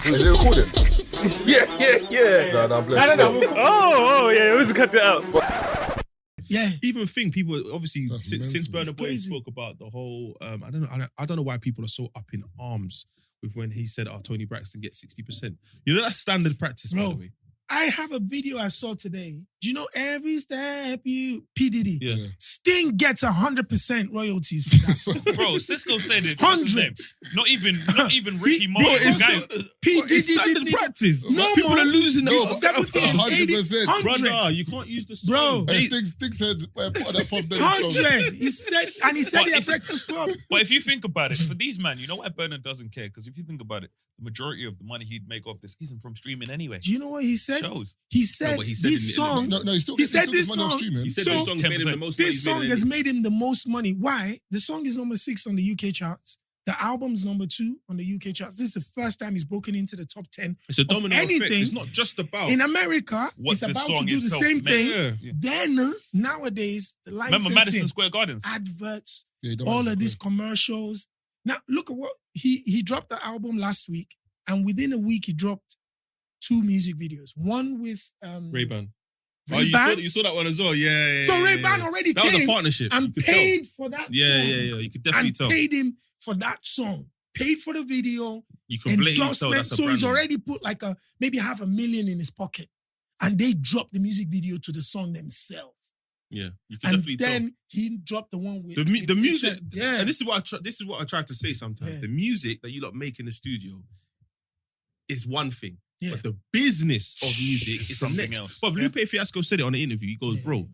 Is it recording? Yeah. No, I'm blessed. Oh, yeah, let's cut that out. Yeah. Even think people obviously That's since mental. Burna Boy spoke about the whole I don't know why people are so up in arms with when he said Tony Braxton gets 60%. You know that's standard practice, by Bro. the way. I have a video I saw today. Do you know every step you P. Diddy? Yeah. Sting gets 100% royalties for that song. Bro, Cisco said it. 100. Not even Ricky Bro, Martin. it's Guy, P. It's Diddy standard did it. practice. No People more. are losing No, their 70 and 80, 100%. 100. Brother, you can't use the Bro. song. Sting said, put that pop down. 100. He said But it at if- Breakfast Club. but if you think about it, for these man, you know why Bernard doesn't care? Because if you think about it, the majority of the money he'd make off this isn't from streaming anyway. Do you know what he said? Shows. He said but he said this song. No, he still He gets said money this off song- streaming. He said So- this song made him the most money This he's song made has in made him the most money. Why? The song is number 6 on the UK charts. The album's number 2 on the UK charts. This is the first time he's broken into the top 10. It's a domino effect. anything It's not just about In America, What it's the about to song do the itself same made. thing. Yeah. Then, nowadays, the Remember licensing, Madison Square Gardens? adverts, Yeah, he done all Madison of these Square. commercials. Now, look at what he dropped the album last week, and within a week, he dropped 2 music videos. One with Ray-Ban. Ray-Ban. You saw that one as well? Yeah. So Ray-Ban already That was a came partnership. You and could tell. paid for that Yeah, song. You could definitely And tell. paid him for that song. Paid for the video, You can blatantly tell endorsement. that's a So he's brand. already put like maybe $500,000 in his pocket. And they dropped the music video to the song themselves. Yeah, you can And definitely tell. then he dropped the one with The music, Yeah. and this is what I try to say sometimes. Yeah. The music that you lot make in the studio is one thing, Yeah. but the business of music is the Something next. else. But Lupe Fiasco said it on the interview. He goes, Yeah. "Bro,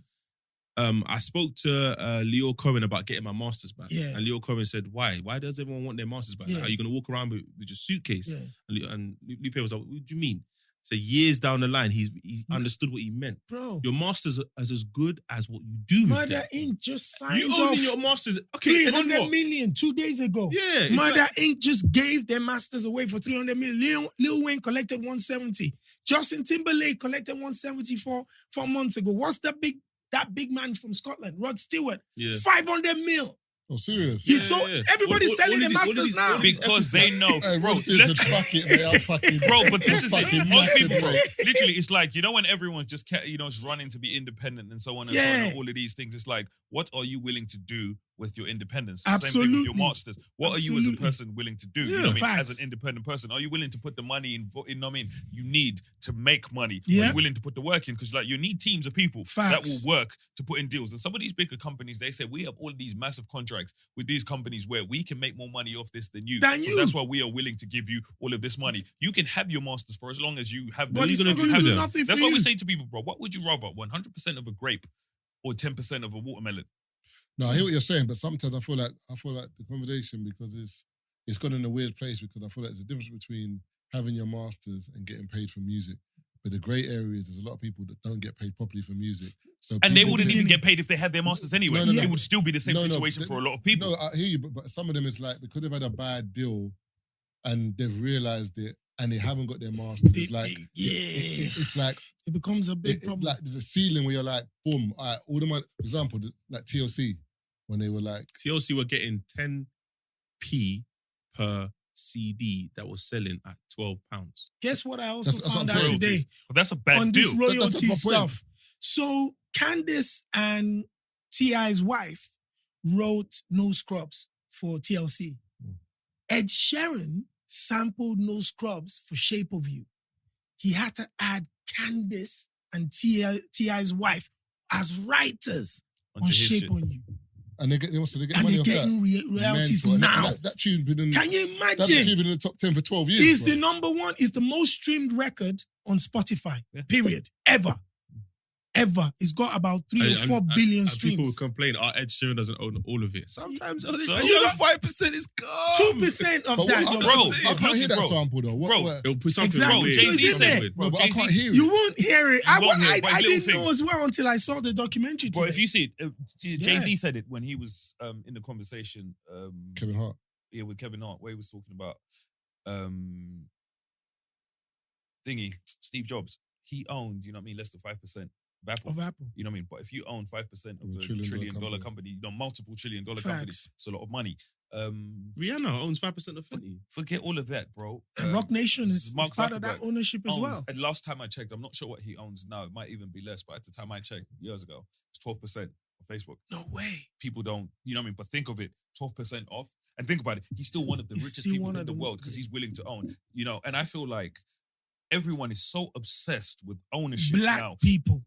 I spoke to Leo Cohen about getting my masters back, Yeah. and Leo Cohen said, "Why? Why does everyone want their masters back? Like, Yeah. are you going to walk around with your suitcase?" Yeah. And Lupe was like, "What do you mean?" So years down the line, he understood what he meant. Bro, Your masters are as good as what you do with Murder them. Inc. just signed You off owning your masters, okay? And then 300 what? million 2 days ago. Yeah, it's Murder like- Inc. just gave their masters away for 300 million. Lil Wayne collected 170. Justin Timberlake collected 174 4 months ago. What's that big man from Scotland, Rod Stewart? Yeah. 500 mil. Oh, serious? He's everybody's All selling their of these- masters now. Because they know, Hey, bro. Rod Stewart said, fuck it, mate. I'm fucking... Bro, but this I'm is it. fucking Most knackered, people, mate. literally, it's like, you know, when everyone's just, just running to be independent and so on and so on, Yeah. and all of these things, it's like, what are you willing to do with your independence? Same thing with your Absolutely. masters. What are you as a Absolutely. person willing to do? You Yeah, know what I mean? facts. As an independent person, are you willing to put the money in? You know what I mean? You need to make money. Yeah. Are you willing to put the work in? Because like you need teams of people that Facts. will work to put in deals. And some of these bigger companies, they say we have all of these massive contracts with these companies where we can make more money off this than you. Than So you. that's why we are willing to give you all of this money. You can have your masters for as long as you have. But are you it's gonna not do going to with do them? nothing That's for why you. we say to people, bro, what would you rather? 100% of a grape or 10% of a watermelon? No, I hear what you're saying, but sometimes I feel like the conversation, because it's gone in a weird place, because I feel like there's a difference between having your masters and getting paid for music. But the grey area is there's a lot of people that don't get paid properly for music. So And they people- wouldn't even get paid if they had their masters anyway. No, no, no. It would still be the same No, no, situation but- for a lot of people. No, I hear you, but some of them is like, because they've had a bad deal and they've realised it and they haven't got their masters. It's like, it's like, It becomes a big problem. like there's a ceiling where you're like, boom, all right, all the money. Example, like TLC, when they were like, TLC were getting 10p per CD that was selling at £12. Guess what I also That's found what out I'm saying. today But that's a bad on deal. this royalty That's my point. stuff. So Candice and T.I.'s wife wrote No Scrubs for TLC. Ed Sheeran sampled No Scrubs for Shape of You. He had to add Candice and T.I.'s wife as writers Onto on his Shape shit. on You. and they get And money they're off that. getting royalties Mental. And now. that tune's been in. Can you That imagine? tune's been in the top 10 for 12 years. It's bro. the number one, it's the most streamed record on Spotify, Yeah. period. Ever. It's got about 3 or 4 billion and people streams. complain, Ed Sheeran doesn't own all of it. Sometimes So- you you know, know, 5% is gone. 2% of But that. what, Bro, I can't hear that bro. sample though. What, Bro, what? They'll put something Exactly. weird. So it's in something there. weird. No, but I Jay-Z can't hear it. You won't hear it. You won't hear it, but I it's didn't little know as well until I saw the documentary today. Bro, if you see it, Jay-Z Yeah. said it when he was in the conversation Kevin Hart. with Kevin Hart, where he was talking about Steve Jobs. He owned, you know what I mean, less than 5% Of Apple. You know what I mean? But if you own 5% of Of a the $1 trillion $1 company, you know, multiple $1 trillion companies, it's a lot of money. Rihanna owns 5% of Fenty. Forget all of that, bro. And Rock Nation is Mark part of that Zuckerberg ownership as well. And last time I checked, I'm not sure what he owns now. It might even be less, but at the time I checked years ago, it's 12% of Facebook. No way. People don't, you know what I mean? But think of it, 12% off. And think about it, he's still one of the He's richest still people one in of the the- world because he's willing to own, you know. And I feel like everyone is so obsessed with ownership Black now. people.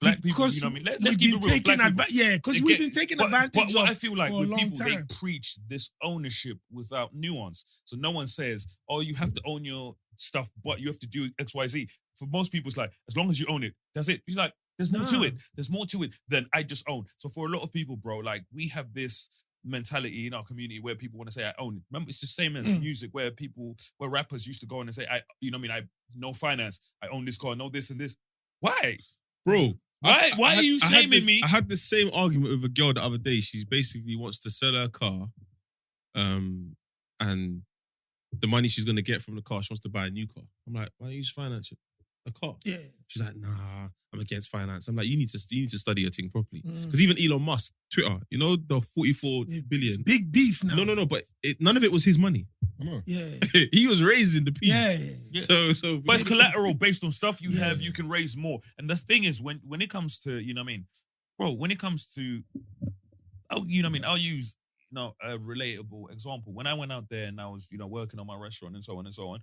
Black people, Because you know what I mean? Let's we've keep been it real. taking Black people. advantage. Because They we've get- been taking but advantage what of I feel like for a with long people, they time. preach this ownership without nuance. So no one says, "Oh, you have to own your stuff, but you have to do X, Y, Z." For most people, it's like, as long as you own it, that's it. It's like, there's more to Nah. it. There's more to it than I just own. So for a lot of people, bro, like we have this mentality in our community where people want to say I own it. Remember, it's the same as music where rappers used to go in and say, you know what I mean, I no finance, I own this car, I know this and this. Why? Bro. Why are you shaming me? I had the same argument with a girl the other day. She basically wants to sell her car, and the money she's gonna get from the car, she wants to buy a new car. I'm like, why don't you just finance a car? Yeah. She's like, nah, I'm against finance. I'm like, you need to study your thing properly. Mm. Because even Elon Musk, Twitter, you know, the 44 It's billion. big beef now. No, but none of it was his money. I know. Yeah. He was raising the piece. Yeah. So But it's collateral based on stuff you Yeah. have, you can raise more. And the thing is, when it comes to, you know what I mean, bro, when it comes to, you know what I mean, I'll use, you know, a relatable example. When I went out there and I was, you know, working on my restaurant and so on and so on,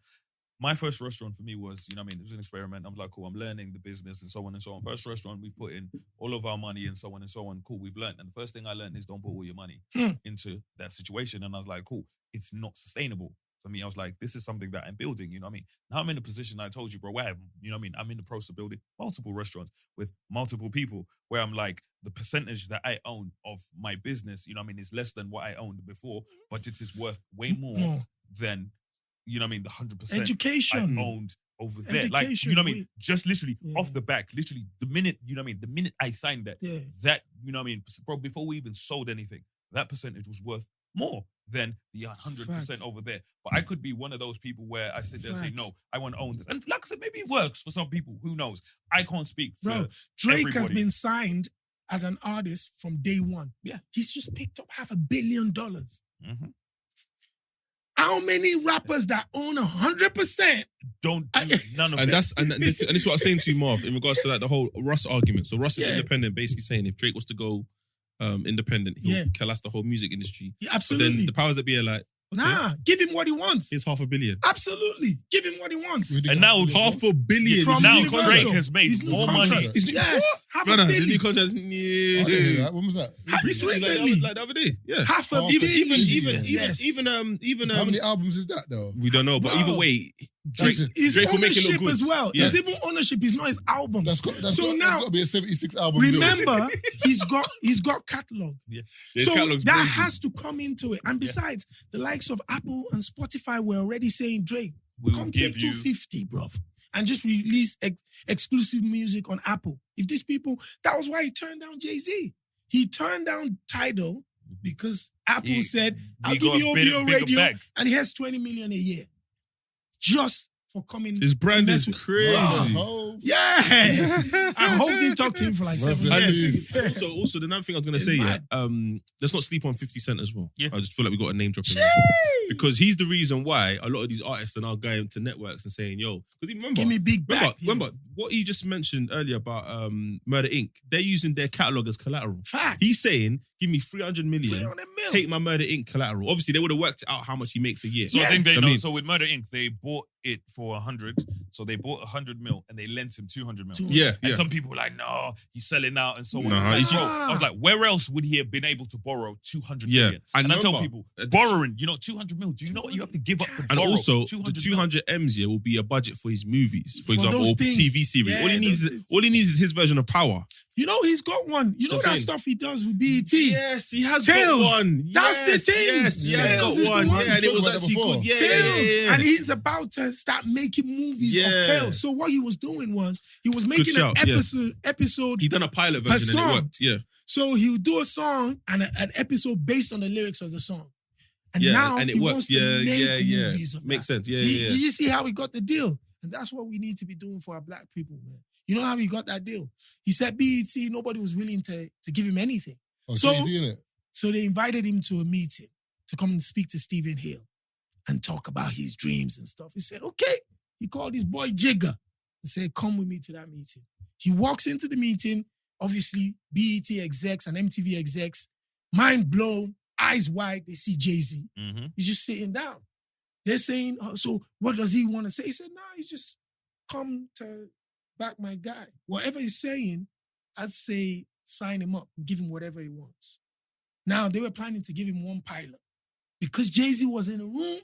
my first restaurant for me was, you know what I mean, it was an experiment. I was like, cool, I'm learning the business and so on and so on. First restaurant, we put in all of our money and so on and so on. Cool, we've learned. And the first thing I learned is don't put all your money into that situation. And I was like, cool, it's not sustainable. For me, I was like, this is something that I'm building, you know what I mean? Now I'm in a position I told you, bro, where, you know what I mean? I'm in the process of building multiple restaurants with multiple people where I'm like, the percentage that I own of my business, you know what I mean, is less than what I owned before, but it is worth way more than, you know what I mean, the 100% Education. I owned over there. Like, you know what I mean? Just literally off the back, literally the minute, you know what I mean? The minute I signed that, that, you know what I mean? Bro, before we even sold anything, that percentage was worth more than the 100% over there. But I could be one of those people where I sit there and say, no, I want to own this. And like I said, maybe it works for some people. Who knows? I can't speak to Bro, Drake has everybody. been signed as an artist from day one. Yeah. He's just picked up $500 million. Mm-hmm. How many rappers that own 100%? Don't do none of And that. this is what I was saying to you, Marv, in regards to like the whole Russ argument. So Russ is Yeah. independent, basically saying if Drake was to go independent, he'll collapse the whole music industry. Yeah, But absolutely. then the powers that be are like, Nah, give him what he wants. here's $500 million. Absolutely. Give him what he wants. And now $500 million. From now Universal. Drake has made His new more contract. money. Yes, $500 Brother, the million. new contract's I didn't hear that. When was that? Recently. like the other day. Yeah. $500 Even- million. Even How many albums is that though? we don't know, but Bro. either way, Drake, His Drake will make it ownership look good. as well. Yeah. His even ownership is not his albums. That's So now- got to be a 76 album. deal. Remember, he's got catalog. His So catalog's that crazy. has to come into it. And besides, the likes of Apple and Spotify were already saying, Drake, We will come give take you 250, bro, and just release exclusive music on Apple. If these people, that was why he turned down Jay-Z. He turned down Tidal because Apple said, I'll we give got you a over bigger your radio, bag. and he has 20 million a year. Just for coming. His brand to is mess with- crazy. Oh, Yeah. I hope didn't talk to him for like Russ 7 and years. Peace. Also, the another thing I was gonna It's say, mad. let's not sleep on 50 Cent as well. Yeah. I just feel like we got a name drop him as well. Because he's the reason why a lot of these artists are now going to networks and saying, "Yo," because remember, Give me big back. remember what he just mentioned earlier about Murder Inc. They're using their catalog as collateral. Facts. He's saying, "Give me 300 million, 300 mil. take my Murder Inc. collateral." Obviously, they would have worked out how much he makes a year. So I think they I know. mean- So with Murder Inc., they bought it for 100. So they bought 100 mil and they lent him 200 mil. Yeah, And yeah. some people were like, no, he's selling out and so on. Nah, I was he's- like, bro, I was like, where else would he have been able to borrow 200 Yeah. million? And And I tell remember, people, uh, borrowing, 200 mil, do you know what you have to give up to And borrow? also, the 200 mil? 200 M's here will be a budget for his movies, for For example, those or things. TV series. Yeah, all he needs, those- all he needs is his version of Power. You know he's got one. You know So that saying- stuff he does with BET. Yes, he has Tails. got one. That's the thing. Yes, he has Tails got is the one. one. Yeah, and it was Spoke about actually that before. good. Yeah, Tails. yeah. And he's about to start making movies Yeah. of Tails. So what he was doing was he was making shout, an yeah. episode. He done a pilot version and it song. worked. Yeah, So he would do a song and an episode based on the lyrics of the song. And yeah, now and it he works. wants to Yeah, make yeah, yeah. movies of Makes that. sense. Yeah, Did yeah. you see how he got the deal? And that's what we need to be doing for our black people, man. You know how he got that deal? He said BET, nobody was willing to give him anything. Oh, So- Jay-Z, innit? So they invited him to a meeting to come and speak to Stephen Hill and talk about his dreams and stuff. He said, okay. He called his boy Jigga and said, come with me to that meeting. He walks into the meeting, obviously BET execs and MTV execs, mind blown, eyes wide, they see Jay-Z. Mm-hmm. He's just sitting down. They're saying, so what does he want to say? He said, nah, he's just come to back my guy. Whatever he's saying, I'd say sign him up and give him whatever he wants. Now, they were planning to give him one pilot. Because Jay-Z was in the room,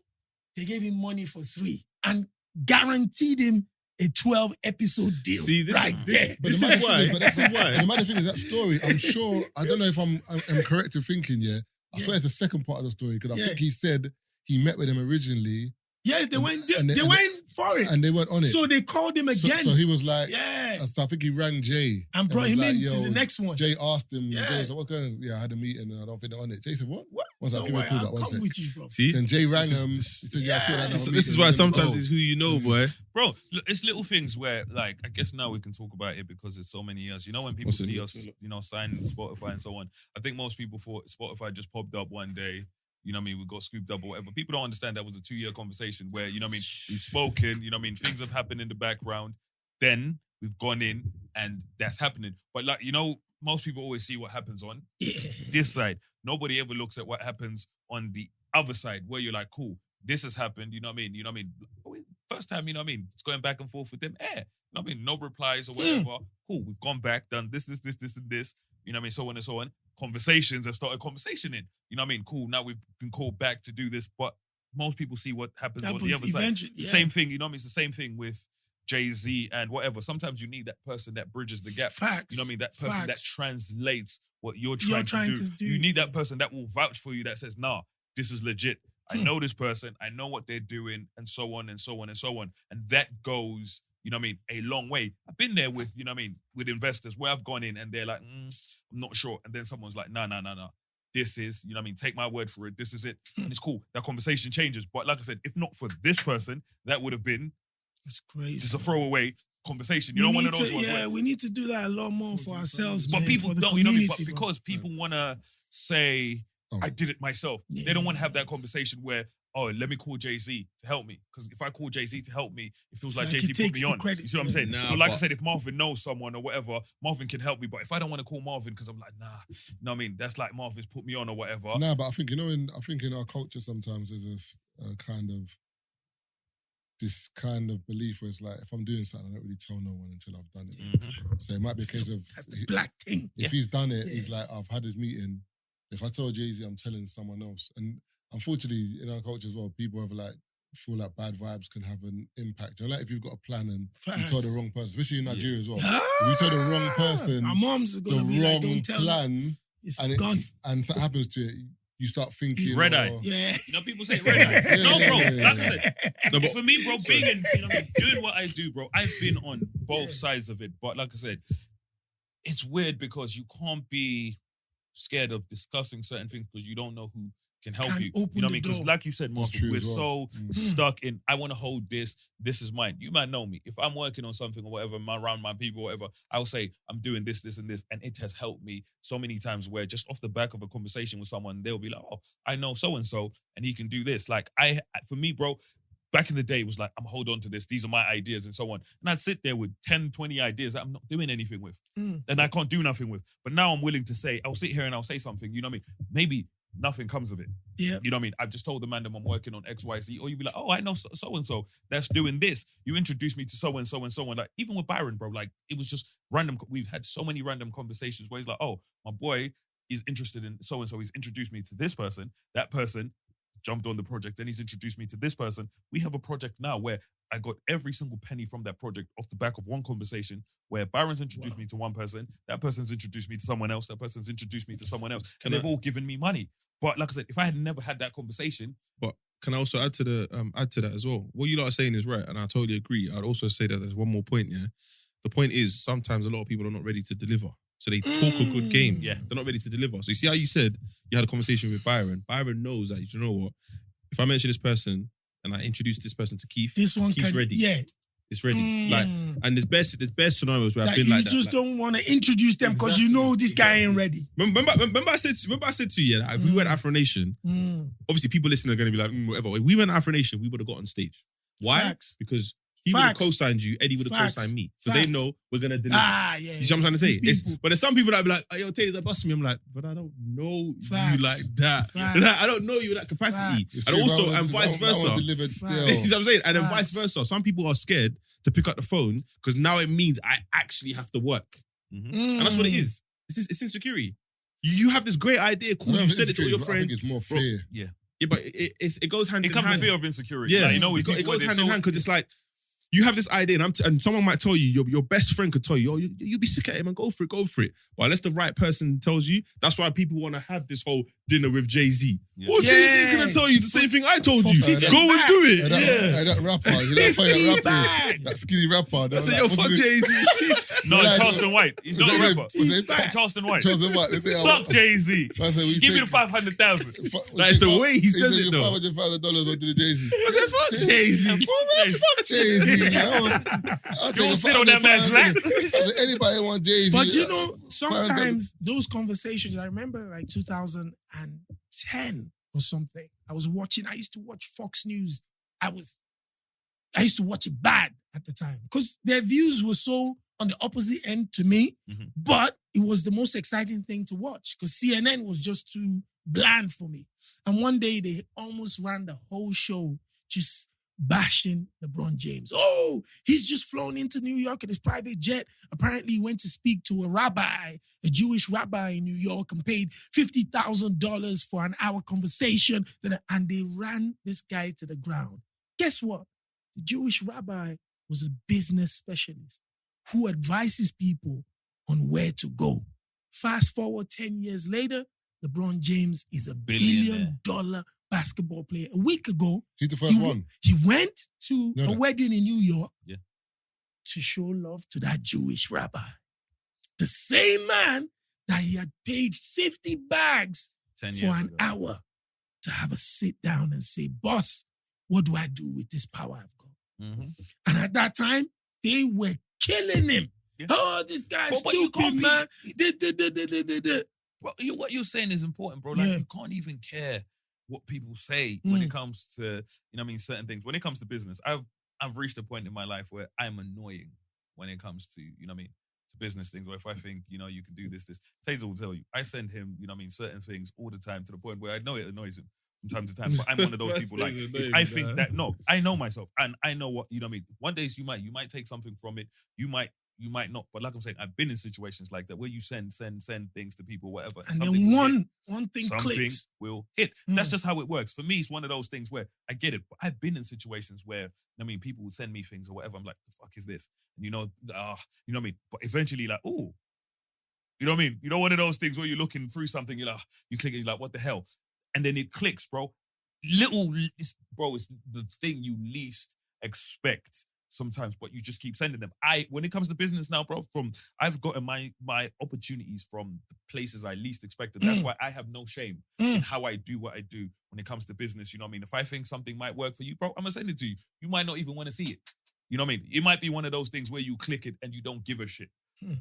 they gave him money for 3 and guaranteed him a 12-episode deal. See, this right there. But This the is matter why. thing but This is why. and the matter thing is that story, I'm sure, I don't know if I'm correct in thinking, yeah. I Yeah. swear it's the second part of the story because I Yeah. think he said he met with him originally Yeah, they went and they went for it. and they weren't on it. So they called him again. So he was like, yeah. so I think he rang Jay And brought was him like, into "Yo," the next one. Jay asked him, Yeah. Jay said, what kind of, I had a meeting and I don't think they're on it. Jay said, what? What? I was like, Don't give me a worry, call I'll back, one come sec. with you, bro. See? Then Jay rang This is- him. He this- said, I saw that Yeah. another This meeting. is why Let me sometimes go. it's who you know, boy. Bro, it's little things where, like, I guess now we can talk about it because it's so many years. You know, when people What's it? see us, sign Spotify and so on, I think most people thought Spotify just popped up one day. You know what I mean? We got scooped up or whatever. People don't understand that was a 2-year conversation where, you know what I mean? We've spoken, you know what I mean? Things have happened in the background. Then we've gone in and that's happening. But, like, you know, most people always see what happens on Yeah. this side. Nobody ever looks at what happens on the other side where you're like, cool, this has happened. You know what I mean? You know what I mean? First time, you know what I mean? It's going back and forth with them. You know what I mean? No replies or whatever. Cool, we've gone back, done this, and this. You know what I mean? So on and so on. Conversations have started conversationing. You know what I mean? Cool, now we've been called back to do this. But most people see what happens on the other side. Eventually, The yeah. same thing, you know what I mean? It's the same thing with Jay-Z and whatever. Sometimes you need that person that bridges the gap. Facts. You know what I mean? That person that Facts. translates what you're You're trying, to do. You need that yeah. person that will vouch for you that says, nah, this is legit. I know this person. I know what they're doing and so on and so on and so on. And that goes, you know what I mean, a long way. I've been there with, you know what I mean, with investors where I've gone in and they're like, I'm not sure. And then someone's like, no. This is, you know what I mean, take my word for it. This is it. And it's cool. That conversation changes. But like I said, if not for this person, that would have been It's crazy. just a throwaway conversation. You know, one of those ones where we need to do that a lot more for ourselves, but man, people for the don't, you know what I mean? But community, bro. because people want to say, Oh. I did it myself. They don't want to have that conversation where, oh, let me call Jay-Z to help me. Because if I call Jay-Z to help me, it feels It's like like Jay-Z he put takes me the on. credit. You see what I'm saying? Nah, so like I but- said, if Marvin knows someone or whatever, Marvin can help me. But if I don't want to call Marvin because I'm like, nah, you know what I mean? That's like Marvin's put me on or whatever. Nah, but I think, in our culture sometimes there's a kind of this kind of belief where it's like, if I'm doing something, I don't really tell no one until I've done it. Mhm. So it might be a case of That's the black thing. if he's done it, Yeah. he's like, I've had his meeting. If I tell Jay-Z, I'm telling someone else. And unfortunately, in our culture as well, people have like, feel like bad vibes can have an impact. You know, like if you've got a plan and you tell the Facts. wrong person, especially in Nigeria as well. Ah, If you tell the wrong person our moms are the gonna be wrong like, don't tell them. plan It's and gone. and something happens to it, you start thinking It's red eye. oh, Yeah. You know, people say red eye. Yeah, No, yeah, bro. yeah, yeah, Like I yeah. said, No, but for me, bro, being in, you know, doing what I do, bro, I've been on both sides of it. But like I said, it's weird because you can't be scared of discussing certain things because you don't know who can help Can you. open You know what I the mean? Because door. like you said, That's Marvin, true we're as well. so stuck in, I want to hold this is mine. You might know me. If I'm working on something or whatever, around my people or whatever, I'll say, I'm doing this, and this. And it has helped me so many times where just off the back of a conversation with someone, they'll be like, oh, I know so-and-so, and he can do this. Like, for me, bro, back in the day, it was like, I'm hold on to this. These are my ideas and so on. And I'd sit there with 10, 20 ideas that I'm not doing anything with. And I can't do nothing with. But now I'm willing to say, I'll sit here and I'll say something, you know what I mean? Maybe nothing comes of it. Yeah. You know what I mean? I've just told the man that I'm working on X, Y, Z. Or you'd be like, oh, I know so-and-so that's doing this. You introduced me to so-and-so and so on. Like, even with Byron, bro, like, it was just random. We've had so many random conversations where he's like, oh, my boy is interested in so-and-so. He's introduced me to this person. That person jumped on the project. Then he's introduced me to this person. We have a project now where I got every single penny from that project off the back of one conversation where Byron's introduced me to one person, that person's introduced me to someone else, that person's introduced me to someone else, and they've all given me money. But like I said, if I had never had that conversation, But can I also add to that as well? What you lot are saying is right, and I totally agree. I'd also say that there's one more point. Yeah, the point is sometimes a lot of people are not ready to deliver, so they talk a good game. Yeah. they're not ready to deliver. So you see how you said you had a conversation with Byron. Byron knows that, you know what? If I mention this person and I introduce this person to Keith, This one Keith's can, ready. yeah. It's ready. Like, and there's bare scenarios where I've That been you like that. just don't want to introduce them because you know this guy ain't ready. Remember I said to you that if we went Afro Nation, obviously people listening are going to be like, whatever. If we went Afro Nation, we would have got on stage. Why? Facts. Because he would have Facts. co-signed you, Eddie would have Facts. co-signed me. Because they know we're going to deliver. Yeah. You see what I'm trying to say? These people. But there's some people that be like, oh, yo, Tazer, bust me. I'm like, but I don't know Facts. you like that. Facts. Like, I don't know you in that capacity. Facts. And also, and vice versa. Delivered Facts. still. You see what I'm saying? And then Facts. vice versa. Some people are scared to pick up the phone because now it means I actually have to work. And that's what it is. It's insecurity. You have this great idea, cool. You said it to all your I think friends. it's more fear. Yeah. Yeah, but it goes hand It in comes hand. with fear of insecurity. Yeah, Like, you know, it goes hand in hand because it's like you have this idea, and someone might tell you, your best friend could tell you, oh, you be sick at him and go for it. But unless the right person tells you, that's why people want to have this whole dinner with Jay-Z. Yeah. Well, Jay-Z's gonna tell you the same thing I told you. For Go and do it. That rapper, you know, funny, that rapper, that skinny rapper. I said, yo, fuck Jay-Z. No, Yeah, Charleston White. He's not a rapper. Charleston White. Charleston White. They say, Fuck Jay-Z. I said, Give me the 500,000. That's the way he says it, though. $500,000 on to the Jay-Z. I said, fuck Jay-Z. Fuck Jay-Z, man. You don't sit on that man's lap. Anybody want Jay-Z? But you know, sometimes those conversations, I remember like 2010 or something. I used to watch Fox News. I used to watch it bad at the time because their views were so on the opposite end to me, but it was the most exciting thing to watch because CNN was just too bland for me. And one day they almost ran the whole show just bashing LeBron James. Oh, he's just flown into New York in his private jet. Apparently he went to speak to a Jewish rabbi in New York and paid $50,000 for an hour conversation. And they ran this guy to the ground. Guess what? The Jewish rabbi was a business specialist who advises people on where to go. Fast forward 10 years later, LeBron James is a $1 billion basketball player. A week ago, he's the first one. He went to a wedding in New York to show love to that Jewish rabbi. The same man that he had paid 50 bags for an hour to have a sit down and say, boss, what do I do with this power I've got? And at that time, they were killing him. Yeah. Oh, this guy's stupid, man. Bro, what you're saying is important, bro. Like, you can't even care what people say when it comes to, certain things. When it comes to business, I've reached a point in my life where I'm annoying when it comes to, to business things. Or if I think, you can do this. Tazer will tell you, I send him, certain things all the time to the point where I know it annoys him from time to time. But I'm one of those people, like, if I think that, no, I know myself and I know what, one day you might take something from it. You might not, but like I'm saying, I've been in situations like that where you send things to people, whatever, and then one thing something clicks. will hit. That's just how it works. For me, it's one of those things where I get it, but I've been in situations where people would send me things or whatever. I'm like, the fuck is this? And But eventually, like, oh, one of those things where you're looking through something, you're like, you click it, you're like, what the hell? And then it clicks, bro. It's the thing you least expect sometimes, but you just keep sending them. When it comes to business now, bro, I've gotten my opportunities from the places I least expected. That's why I have no shame in how I do what I do when it comes to business. If I think something might work for you, bro, I'm gonna send it to you. You might not even want to see it. It might be one of those things where you click it and you don't give a shit.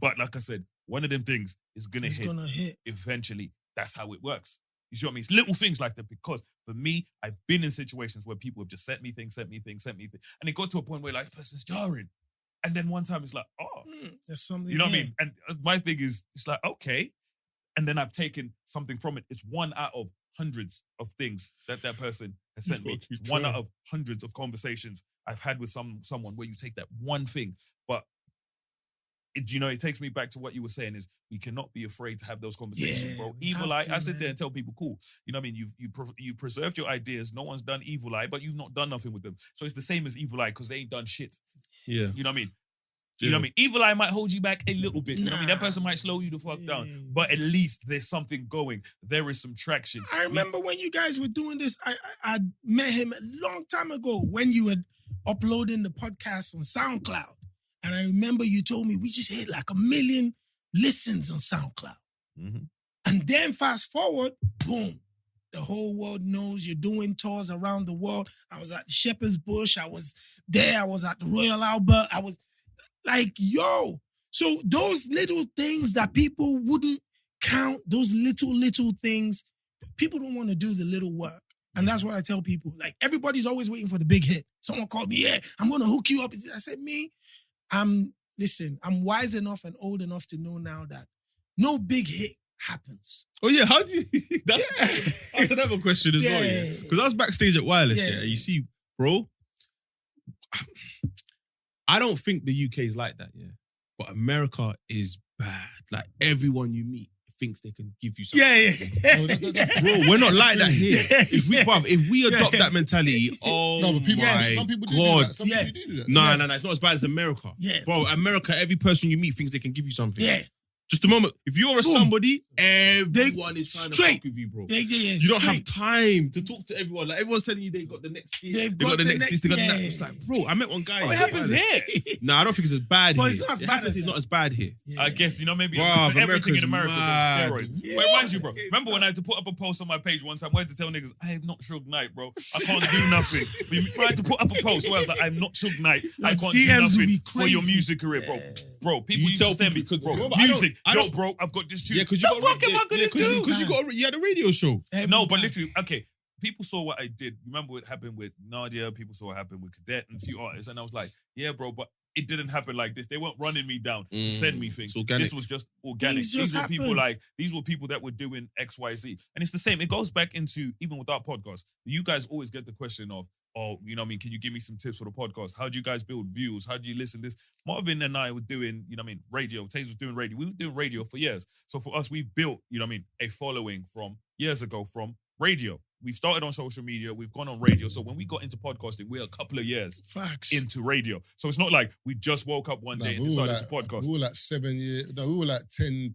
But like I said, one of them things is gonna hit eventually. That's how it works. You see what I mean? It's little things like that because for me, I've been in situations where people have just sent me things. And it got to a point where like, person's jarring. And then one time it's like, oh. There's something You know what I mean? And my thing is, it's like, okay. And then I've taken something from it. It's one out of hundreds of things that person has sent me. It's one out of hundreds of conversations I've had with someone where you take that one thing. But it takes me back to what you were saying is we cannot be afraid to have those conversations, bro. Evil eye, I sit there and tell people, cool. You preserved your ideas. No one's done evil eye, but you've not done nothing with them. So it's the same as evil eye because they ain't done shit. Yeah. You know what I mean? You know what I mean? Evil eye might hold you back a little bit. You know what I mean? That person might slow you the fuck down. But at least there's something going. There is some traction. I remember when you guys were doing this, I met him a long time ago when you were uploading the podcast on SoundCloud. And I remember you told me we just hit like 1 million listens on SoundCloud. And then fast forward, boom, The whole world knows you're doing tours around the world. I was at Shepherd's Bush. I was there. I was at the Royal Albert. I was like, yo. So those little things that people wouldn't count, those little things, people don't want to do the little work. And that's what I tell people. Like, everybody's always waiting for the big hit. Someone called me, yeah, I'm going to hook you up. I said, I'm wise enough and old enough to know now that no big hit happens. Oh yeah, how do you? That's another question as well. Yeah, because I was backstage at Wireless. Yeah, and you see, bro. I don't think the UK is like that. Yeah, but America is bad. Like, everyone you meet thinks they can give you something. Bro, we're not like that here. If we adopt that mentality, no, but some people do that. Some people do that. No, it's not as bad as America. Yeah. Bro, America, every person you meet thinks they can give you something. Yeah. Just a moment. If you're somebody, everyone is trying to fuck with you, bro. You don't have time to talk to everyone. Like, everyone's telling you they got the next hit. They got the next this, they got the next. It's like, bro, I met one guy. What happens here? Nah, I don't think it's as bad here. It's not as bad as it's not as bad here. Yeah. I guess, maybe Bruv, everything in America is on mad. steroids. Yeah. But it reminds you, bro. Remember when I had to put up a post on my page one time? I had to tell niggas, I am not Suge Knight, bro. I can't do nothing. I had to put up a post where I was like, I'm not Suge Knight. I can't do nothing for your music career, bro. Bro, people used to send me, bro, music. Yo, bro, I've got this tune. Yeah, because you had a radio show. No, but literally, okay. People saw what I did. Remember what happened with Nadia? People saw what happened with Cadet and a few artists. And I was like, yeah, bro, but it didn't happen like this. They weren't running me down to send me things. This was just organic. These were people that were doing X, Y, Z. And it's the same. It goes back into, even with our podcast, you guys always get the question of, oh, can you give me some tips for the podcast? How do you guys build views? How do you listen to this? Marvin and I were doing, radio. Tazer was doing radio. We were doing radio for years. So for us, we've built, a following from years ago from radio. We started on social media. We've gone on radio. So when we got into podcasting, we're a couple of years into radio. So it's not like we just woke up one day and decided to podcast. We were like 7 years. No, we were like 10.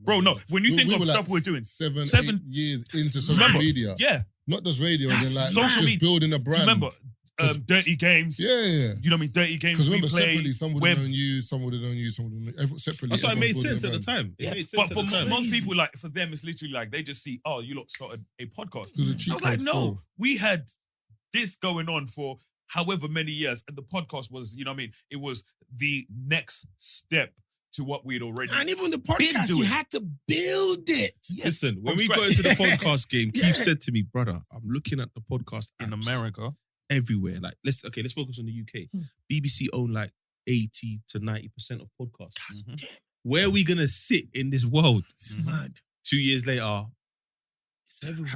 Bro, no. When you think of stuff we're doing. 7 years into social media. Yeah. Not just radio, and then like social media. Building a brand. Remember, Dirty Games. Yeah. You know what I mean? Dirty Games. Because remember, we play. separately, some would have known you, some would have known you, some would have known you. Separately. That's why it made sense at the brand. time. Yeah. But for most people, like, for them, it's literally like, they just see, oh, you lot started a podcast. I was like, no, we had this going on for however many years, and the podcast was, it was the next step to what we'd already and even the podcast, you had to build it. Yes. Listen, when we got into the podcast game, Keith said to me, brother, I'm looking at the podcast in apps America everywhere. Like, let's focus on the UK. BBC own like 80 to 90% of podcasts. Where are we gonna sit in this world? It's mad. 2 years later, It's everywhere.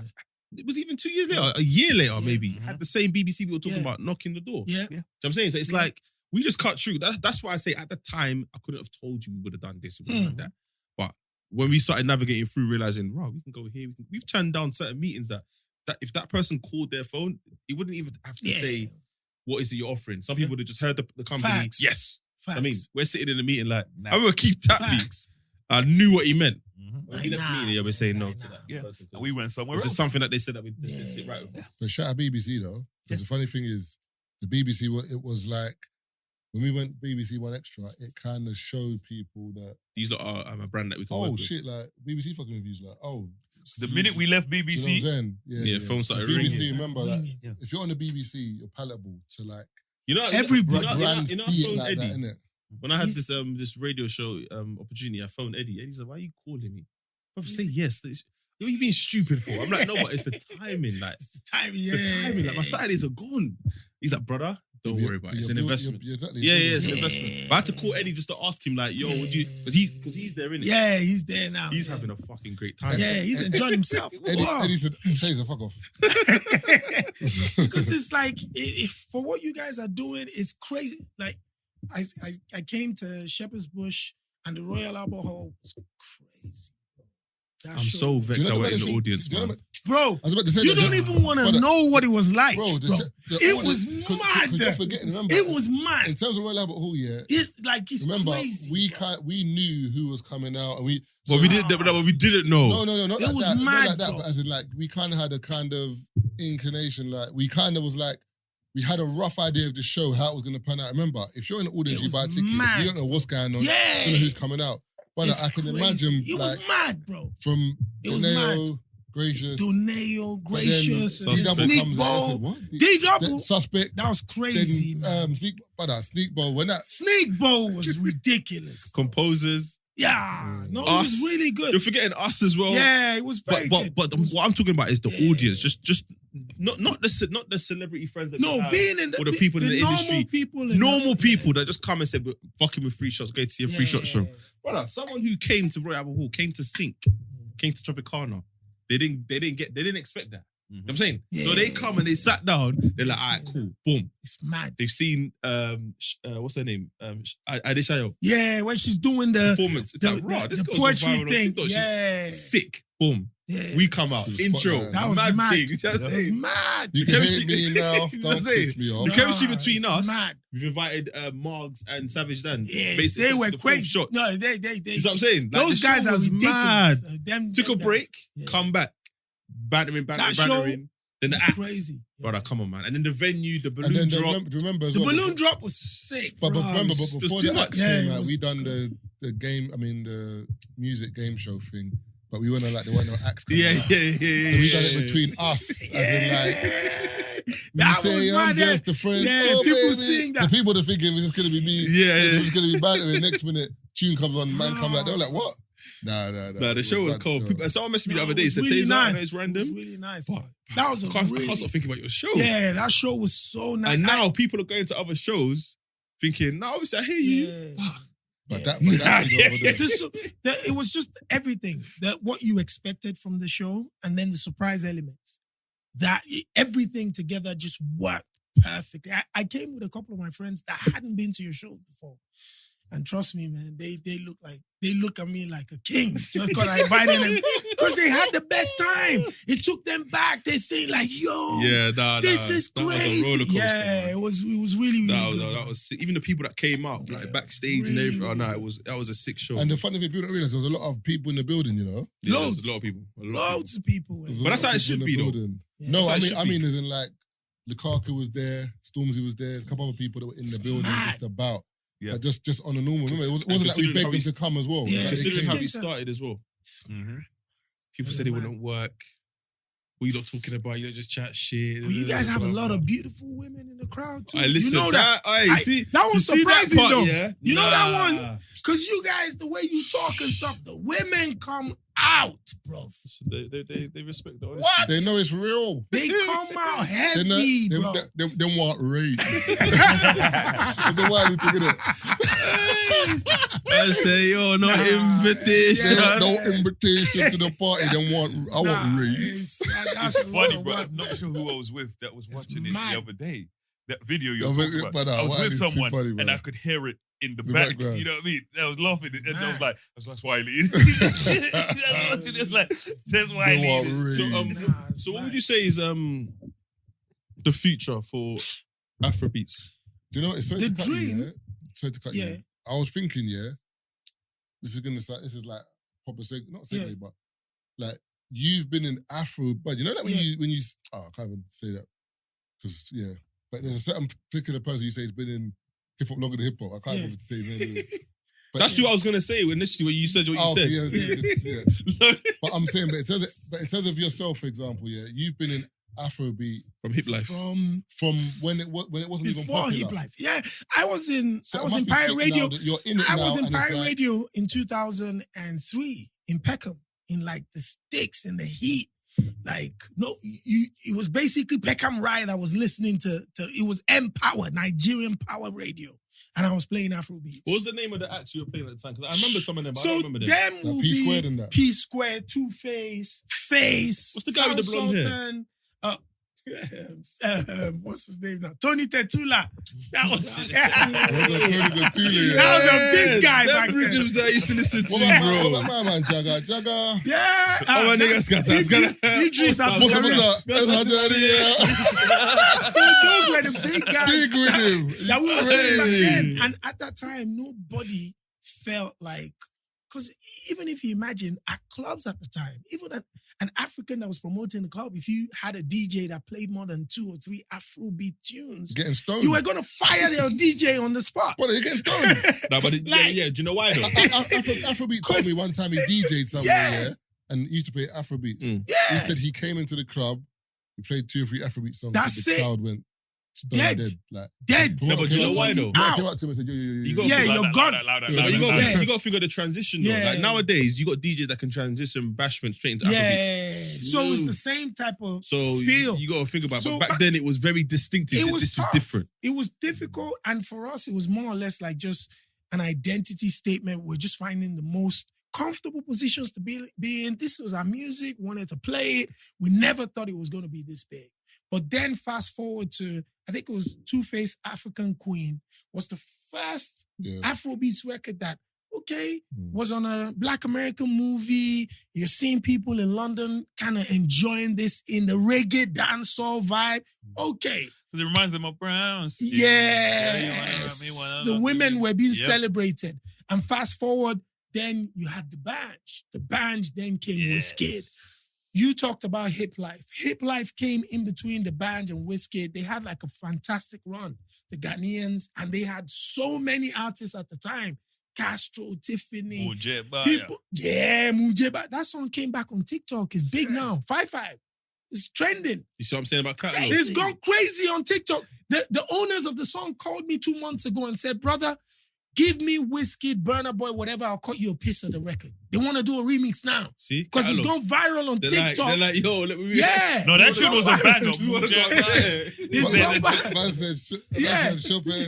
it was even 2 years later, a year later maybe. Had the same BBC we were talking about knocking the door. Yeah. You know what I'm saying? So it's like, we just cut through. That's why I say at the time, I couldn't have told you we would have done this, we would have done that. But when we started navigating through, realizing, wow, we can go here. We've turned down certain meetings that if that person called their phone, it wouldn't even have to say, what is it you're offering? Some people would have just heard the company. Facts. Yes. Facts. I mean, we're sitting in a meeting like, I remember Keith tapped me. I knew what he meant. When we left the meeting, we're saying no to that. Yeah. And we went somewhere It's else. just something that they said that we just didn't sit right with. But shout out BBC though, because the funny thing is, the BBC, it was like, when we went BBC One Extra, it kind of showed people that These lot are a brand that we can work with. shit, like BBC fucking reviews, like The minute we left you know BBC, what I'm saying? Yeah, phone started BBC, ringing. remember, like, if you're on the BBC, you're palatable to like You know, Everybody. brand you know, see I it phoned like Eddie. that, innit? When I had this radio show opportunity, I phoned Eddie. Eddie said, "Why are you calling me?" I say yes. What are you being stupid for? I'm like, no, but it's the timing. Like, It's the timing. it's the timing. Like, my Saturdays are gone. He's like, brother, don't worry about it. It's an investment. Exactly. Yeah, it's an investment. But I had to call Eddie just to ask him, like, yo, would you? Because he's there, innit? Yeah, he's there now. He's having a fucking great time. Yeah, he's enjoying himself. Eddie said, Taser, fuck off. Because it's like, for what you guys are doing, it's crazy. Like, I came to Shepherd's Bush and the Royal Albert Hall was crazy. I'm so vexed I went in the audience, man. Bro, I was about to say you don't even want to know what it was like. Bro, it was mad. You're forgetting, remember, it was mad. in terms of Royal Albert Hall, It's remember, crazy. we knew who was coming out, and we didn't know. No, not It like was that. mad, Not like that, bro. but as in, like, we kind of had a kind of inclination, like, we kind of was like, we had a rough idea of the show, how it was going to pan out. Remember, if you're in the audience, It you buy a was ticket, mad. you don't know what's going on, Yeah. you don't know who's coming out. But It's I can crazy. imagine, It was mad, bro. from It was Eneo, Gracious. Doneo, But then Gracious, and Suspect. Sneak comes out, I said, Bowl. what? D-Double. Suspect. That was crazy, man. Then Sneak Bowl. When that Sneak Bowl was ridiculous. Composers. Yeah. No, it Us. was really good. You're forgetting us as well. Yeah, it was very good. But It was- what I'm talking about is the Yeah. audience. Just not the celebrity friends that you no, have, being in or the people in the normal industry. people in Normal the- people that just come and say, "We're fucking with free shots, go to see a free shot show." Yeah. Brother, someone who came to Royal Albert Hall, came to Sync, came to Tropicana. They didn't expect that. You know what I'm saying? So they Yeah. come and they sat down, they're like, all right, cool, boom. It's mad. They've seen what's her name? Adesope Yeah, when she's doing the performance. It's like, raw, this the girl's gone poetry viral on thing. TikTok. She's Yeah. sick. Boom. Yeah. We come out. She was Intro. spotlight. That was mad. thing. Just That was saying. mad. you The can chemistry- hate me now. You know what I'm Don't saying? piss me The off. chemistry between it's us. mad. We've invited Margs and Savage Dan. Yeah, basically they were the full crazy. shots. No, they. You know what I'm saying? Like, Those the guys show are was ridiculous. mad. Them Took a guys. break, Yeah. come back, bantering. That show Then the It's acts. crazy. Brother, come on, man. And then the venue, the And balloon then drop. remember as The well. balloon drop was sick. But bro. remember, It's but just before too the much. acts Yeah, came it out, was we done the game. I mean the music game show thing. But we weren't like there weren't no acts. coming Yeah. out. So we done yeah. it between us, as in like. That You was say mad. I'm just a friend. Yeah, oh, people baby. seeing that. The people that thinking it's just gonna be me. Yeah. It's gonna be bad. And the next minute, tune comes on, man comes out. They're like, what? Nah. Nah, the show was bad cold. still. People, someone messaged me the No, other it day. was Said, really Tazer, I know nice. it's It random. was really nice. But That was a can't really, stop thinking about your show. yeah, that show was so nice. And now people are going to other shows thinking, no, obviously I hear you. Yeah. But Yeah. that thing over there. It was just everything that what you expected from the show, and then the surprise elements. That everything together just worked perfectly. I came with a couple of my friends that hadn't been to your show before, and trust me, man, they look at me like a king just because I invited them because they had the best time. It took them back. They say like, "Yo, this is that crazy." was a roller coaster. Yeah, man. it was really That good. was sick. Even the people that came out, like backstage and Really, everything. Oh no, really that was a sick show. And the funny thing, people don't realize there was a lot of people in the building. You know, Yeah, there was Loads. a lot of people. Loads of people. There's a But lot that's of how it people in should the be, though. building. Yeah. No, That's how I it mean, should I be. mean, as in like Lukaku was there, Stormzy was there, a couple other people that were in the building mad. just about. Yeah. Like just on a normal. Remember, it wasn't like we considering begged how them we- to come as well. It was Yeah, like they Considering came. how we started as well. Mm-hmm. People said it wouldn't work. What you not talking about? You don't just chat shit. But you guys have a lot of beautiful women in the crowd too. I listen. You know that. See, That was you see surprising part, though. Yeah? You know that Nah. one? Because you guys, the way you talk and stuff, the women come out, bro. So they respect the honesty. What? They know it's real. They come out They heavy, know, bro. them want rape. They want you to get it. I say, yo, no Nah, invitation. yeah. No invitation to the party. They want. I want rape. That's It's funny, real bro. work. I'm not sure who I was with that was watching it mad. the other day. That video you're Yeah, but- talking about. but, I was why with is it too someone funny, and man? I could hear it in the The back. background. You know what I mean? I was laughing and I was Mad. like, that's Wiley. I was watching it like, says They Wiley. want So, rape. It's so what mad. would you say is the future for Afrobeats? Do you know, it's sorry The to cut you, dream- yeah? Sorry to cut you. Yeah. I was thinking, yeah, this is like proper not segue, Yeah. but like you've been in Afro, but you know, like when Yeah. you I can't even say that because but there's a certain particular person you say has been in hip hop longer than hip hop. I can't Yeah. even say his name. But That's what I was gonna say initially when you said what you said. Yeah. But I'm saying, but in terms of yourself, for example, yeah, you've been in Afrobeat From Hip Life. from when it wasn't even Before popular. Hip Life. Yeah, I was in So it I was must in be Pirate sick Radio. now that you're in it I now, was in and it's Pirate like- Radio in 2003 in Peckham, in like the sticks and the heat. Like, no, it was basically Peckham Riot. I was listening to it was M-Power, Nigerian Power Radio. And I was playing Afrobeats. What was the name of the acts you were playing at the time? Because I remember some of them, but I So don't remember them. them Like will P Squared be and that. P Squared, Two Face, Face. What's the guy with the blonde hair? Sultan, what's his name now? Tony Tetula. That was Tony Tetula, That was a big guy Them back then. rhythms that I used to listen to, What about bro. my man, Jagga? Jagga. Yeah. Oh, my nigga, scatter. Idris What's What's up, Abdul. what's up? That's how that So those were the big guys Big with him. that we were playing back Crazy. then. And at that time, nobody felt like, because even if you imagine at clubs at the time, even an African that was promoting the club, if you had a DJ that played more than 2 or 3 Afrobeat tunes, Getting stoned. you were going to fire your DJ on the spot. Brother, you're getting stoned. No, but Like- yeah, do you know why though? Afrobeat told me one time he DJ'd somewhere, Yeah. yeah? and he used to play Afrobeats. He Yeah. said he came into the club, he played 2 or 3 Afrobeat songs, That's and the it. crowd went Dead. dead. Like, Dead. No, but do you know why though? Came up to him and said, yo. You got Yeah, to you're gone. But you got to figure the transition though. Yeah. Like nowadays, you got DJs that can transition bashment straight into Afrobeats. Yeah. So it's the same type of So feel. you got to think about. So But back then, it was very distinctive. It was This tough. is different. It was difficult, and for us, it was more or less like just an identity statement. We're just finding the most comfortable positions to be in. This was our music, wanted to play it. We never thought it was going to be this big. But then fast forward to, I think it was Two-Face African Queen was the first Afrobeats record that, was on a Black American movie. You're seeing people in London kind of enjoying this in the reggae dancehall vibe. Okay. It reminds them of Browns. Yes. The women were being celebrated. And fast forward, then you had the Banj. The Banj then came Wizkid. You talked about Hip Life. Hip Life came in between the Banj and Wizkid. They had like a fantastic run. The Ghanaians, and they had so many artists at the time. Castro, Tiffany. Mujeba, People, Mujeba. That song came back on TikTok. It's big now. 5-5. It's trending. You see what I'm saying about catalog? It's gone crazy on TikTok. The owners of the song called me 2 months ago and said, brother, give me Wizkid, Burna Boy, whatever, I'll cut you a piece of the record. They want to do a remix now. See? Because it's gone viral on TikTok. They're like, yo, let me... Yeah. No, that tune was a banger. It's gone viral.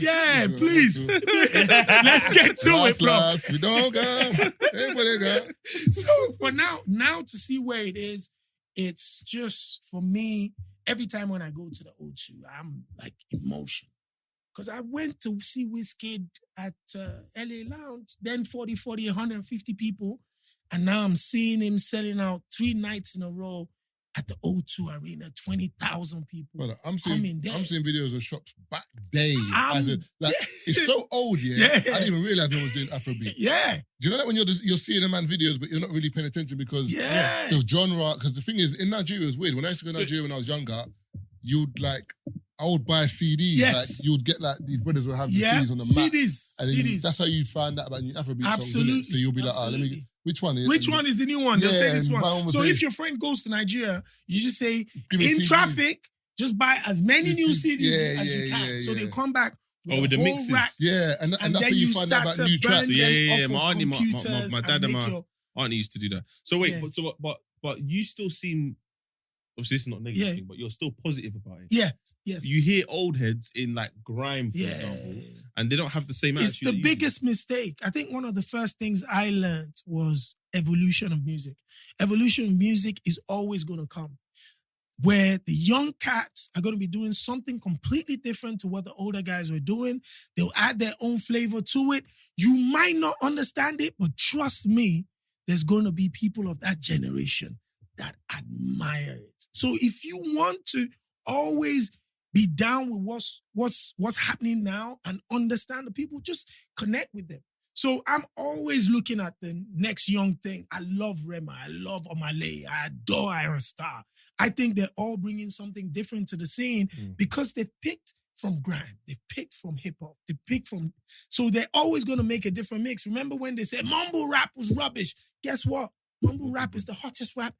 Yeah, please. Let's get to it, bro. We don't go. Everybody go. So for now to see where it is, it's just, for me, every time when I go to the O2, I'm like emotional. Because I went to see Wizkid at LA Lounge, then 150 people. And now I'm seeing him selling out 3 nights in a row at the O2 Arena, 20,000 people. Brother, I'm seeing there. videos of shops back day. It's so old, I didn't even realize no one was doing Afrobeat. Yeah. Do you know that when you're seeing a man videos, but you're not really paying attention because the genre? Because the thing is, in Nigeria, it's weird. When I used to go to Nigeria when I was younger, I would buy CDs. Yes. Like you would get these brothers would have the CDs on the map. CDs. And then CDs. that's how you'd find out about new Afrobeat Absolutely. songs. Innit? So you'll be like, let me. Which one is? Which one is the new one? They'll say this and one. buy one So with if this. your friend goes to Nigeria, you just say, Give me in CDs. traffic, just buy as many new CDs as you can. So they come back with the a whole mixes. rack. Yeah, and that's how then you find out start about to new tracks. burn them My off of auntie, computers my dad and make my your- auntie used to do that. So wait, Yeah. but you still seem, obviously this is not a negative Yeah. thing, but you're still positive about it. Yeah, yes. You hear old heads in like grime, for Yeah. example, and they don't have the same It's attitude. the that you do. biggest mistake. I think one of the first things I learned was evolution of music. Evolution of music is always going to come. Where the young cats are going to be doing something completely different to what the older guys were doing. They'll add their own flavor to it. You might not understand it, but trust me, there's going to be people of that generation that admire it. So if you want to always be down with what's happening now and understand the people, just connect with them. So I'm always looking at the next young thing. I love Rema. I love Omale. I adore Ira Star. I think they're all bringing something different to the scene because they've picked from grime. They've picked from hip hop. They picked from... So they're always going to make a different mix. Remember when they said mumble rap was rubbish? Guess what? Mumble rap is the hottest rap,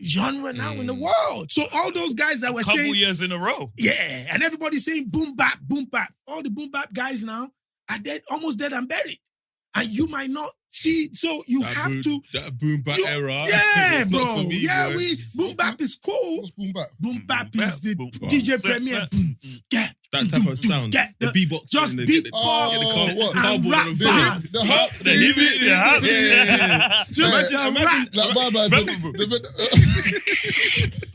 genre now in the world. So all those guys that were saying... Couple years in a row. Yeah, and everybody's saying boom bap, boom bap. All the boom bap guys now are dead, almost dead and buried. And you might not feed, so you have to... That boom bap era. Yeah, it's bro. not for me, Yeah, bro. boom bap is cool. What's boom back? Boom bap Boom is the bap, boom DJ bap. Premier. Boom, yeah. That type of sound. Get The beatbox. just and the- beat get the- pop get the what? and cardboard rap on the bars. The hop, The hip, the hop. Yeah. Just Yeah, rap. Like my man said,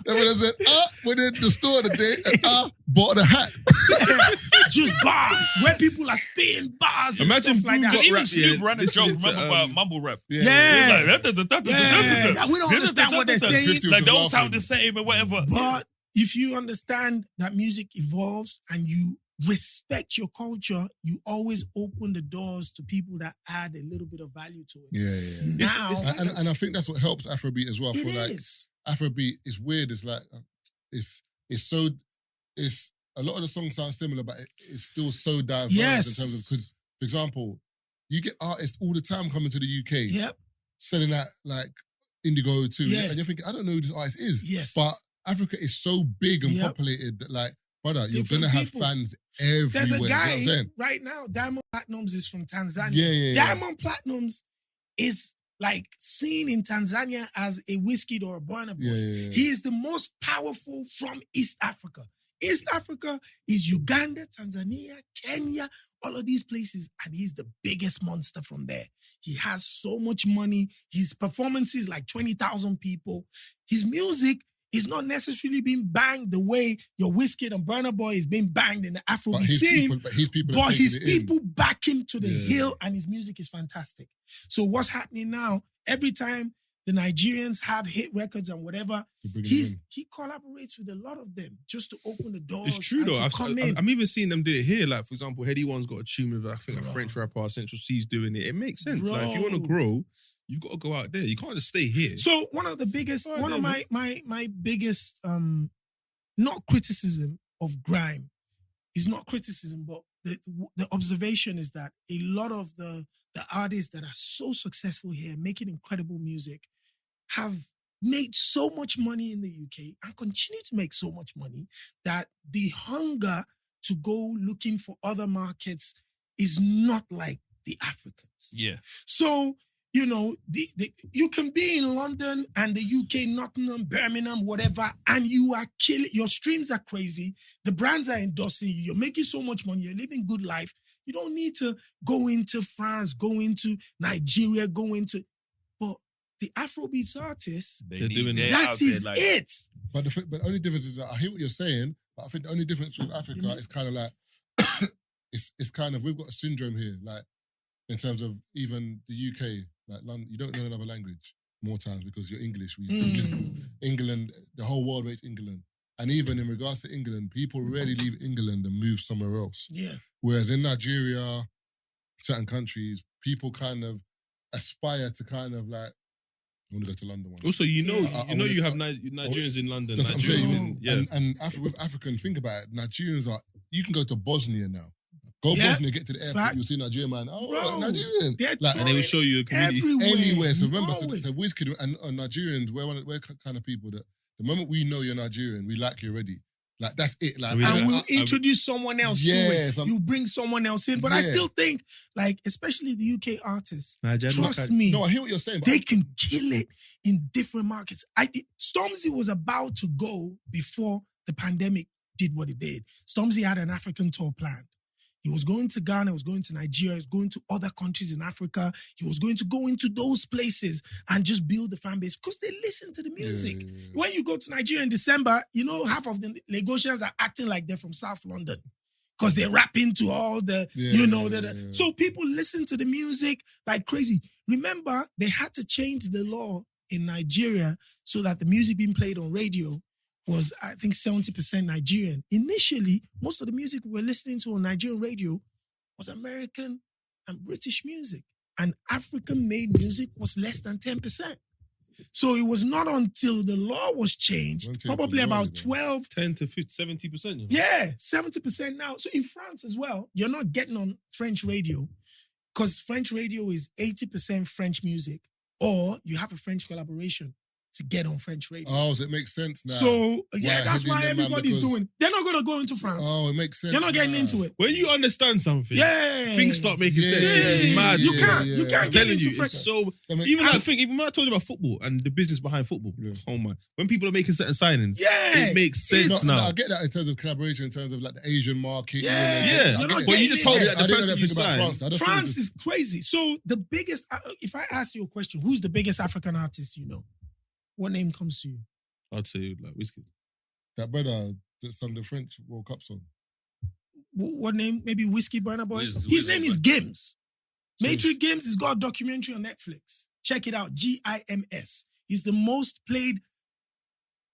everyone said, went in the store today and bought a hat. Just bars. Where people are spitting bars and Imagine stuff like boom that. bap Even rap, Snoop yeah, ran a listening joke, to, remember, about mumble rap. Yeah. Like, Yeah. We don't understand what they're saying. Like, they all sound the same or whatever. But if you understand that music evolves and you respect your culture, you always open the doors to people that add a little bit of value to it. Yeah. Now, And I think that's what helps Afrobeat as well. it For like is. Afrobeat, it's weird. It's like it's a lot of the songs sound similar, but it's still so diverse Yes. in terms of, because, for example, you get artists all the time coming to the UK Yep. selling out like Indigo too. Yeah. And you're thinking, I don't know who this artist is. Yes. But Africa is so big and Yep. populated that, like, brother, you're Different going to have people. fans everywhere. There's a Do you know guy what I'm saying? right now, Diamond Platnumz is from Tanzania. Yeah. Diamond Platnumz is like seen in Tanzania as a Wizkid or a Burna Boy. Yeah. He is the most powerful from East Africa. East Africa is Uganda, Tanzania, Kenya, all of these places, and he's the biggest monster from there. He has so much money. His performances like 20,000 people. His music is not necessarily being banged the way your Wizkid and Burna Boy is being banged in the Afrobeat scene. But his people, But are his taking it in. people back him to the Yeah. hill, and his music is fantastic. So what's happening now? Every time the Nigerians have hit records and whatever, To bring it in. he collaborates with a lot of them just to open the doors. It's true and though. to come in. I'm even seeing them do it here. Like for example, Heady One's got a tune with I think a Bro. French rapper, Central C's doing it. It makes sense. Like if you want to Bro. grow, you've got to go out there. You can't just stay here. So one of the biggest, Oh, one of damn my biggest, not criticism of grime, is not criticism, but the observation is that a lot of the artists that are so successful here, making incredible music, have made so much money in the UK and continue to make so much money that the hunger to go looking for other markets is not like the Africans. Yeah. So, you know, you can be in London and the UK, Nottingham, Birmingham, whatever, and you are killing, your streams are crazy. The brands are endorsing you. You're making so much money. You're living good life. You don't need to go into France, go into Nigeria, go into, but the Afrobeats artists, They're doing they're that out is there, like, it. But the only difference is that I hear what you're saying, but I think the only difference with Africa is kind of like, it's kind of, we've got a syndrome here, like, in terms of even the UK, like London, you don't know another language more times because you're English. England, the whole world rates England. And even in regards to England, people rarely leave England and move somewhere else. Yeah. Whereas in Nigeria, certain countries, people kind of aspire to kind of like, I want to go to London one day. Also, you know, Yeah. you have Nigerians in London. That's what I'm Nigerians saying. in And with African, think about it. Nigerians are, you can go to Bosnia now. Go Yeah. Bosnia, get to the airport, Fact. you'll see Nigerian man. Oh, Bro, Nigerian. they're Like, and they will show you a community. everywhere. anywhere. So remember, Always. so Wizkid and Nigerians, we're kind of people that the moment we know you're Nigerian, we like you already. Like that's it. Like, And we'll I- introduce someone else to Yes, it. You bring someone else in. But I Yeah. still think, like, especially the UK artists, Nigeria, trust me, no, I hear what you're saying. But they can kill it in different markets. Stormzy was about to go before the pandemic did what it did. Stormzy had an African tour planned. He was going to Ghana, he was going to Nigeria, he was going to other countries in Africa. He was going to go into those places and just build the fan base because they listen to the music. Yeah. When you go to Nigeria in December, you know, half of the Lagosians are acting like they're from South London because they rap into all the, Yeah. So people listen to the music like crazy. Remember, they had to change the law in Nigeria so that the music being played on radio was, I think, 70% Nigerian. Initially, most of the music we were listening to on Nigerian radio was American and British music. And African-made music was less than 10%. So it was not until the law was changed, Won't take probably too long, about you know. 12, 10 to 70%. yeah, 70% now. So in France as well, you're not getting on French radio because French radio is 80% French music, or you have a French collaboration to get on French radio. Oh, so it makes sense now. So yeah, that's Heady why them, man, everybody's because- doing it. They're not gonna go into France. Oh, it makes sense. You're not getting now. into it. When you understand something, Yeah. things start making Yeah, sense. It's mad. You bro. can't. You yeah. can't I'm get telling into you, French. it's so. I mean, Even that thing, even when I told you about football and the business behind football, Yeah. oh man, when people are making certain signings, Yeah. it makes sense It's- now. I get that in terms of collaboration, in terms of like the Asian market. Yeah. I get Yeah, it. You're not but you just told me getting that I the didn't know person you that thing about signed. France. I just thought it France was is crazy. So the biggest, if I ask you a question, who's the biggest African artist you know? What name comes to you? I'd say like Wizkid. that brother that sung the French World Cup song. What name? Maybe Whiskey Burna Boy? Wiz- His Wiz- name is Gims. Matrix Gims has got a documentary on Netflix. Check it out. GIMS. He's the most played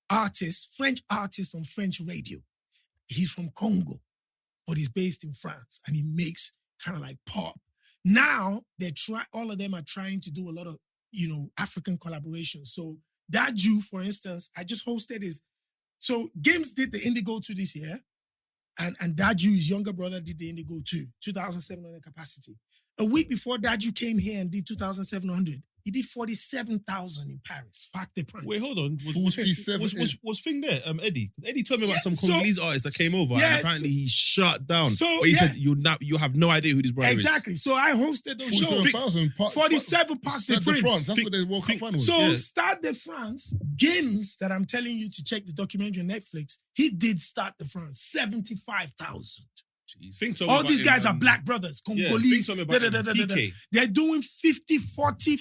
artist, French artist on French radio. He's from Congo, but he's based in France and he makes kind of like pop. Now all of them are trying to do a lot of, African collaborations. So Daju, for instance, I just hosted so Gims did the Indigo 2 this year. And Daju, his younger brother, did the Indigo 2, 2,700 capacity. A week before Daju came here and did 2,700, He did 47,000 in Paris. Parc des Princes. Wait, hold on. 47. Was thing there? Eddie. Eddie told me about some so- Congolese artist that came over, Yes. and apparently he shut down. So, but he yeah. said you have no idea who this brother is. Exactly. So I hosted those shows. 47,000. 47 Parc des Stade de France. Princes. That's what the World Cup final was. So Yeah. Stade de France, games that I'm telling you to check the documentary on Netflix, he did Stade de France, 75,000. Think so All about these him, guys are black brothers, Yeah, Congolese. think so about him. PK. They're doing 50, 40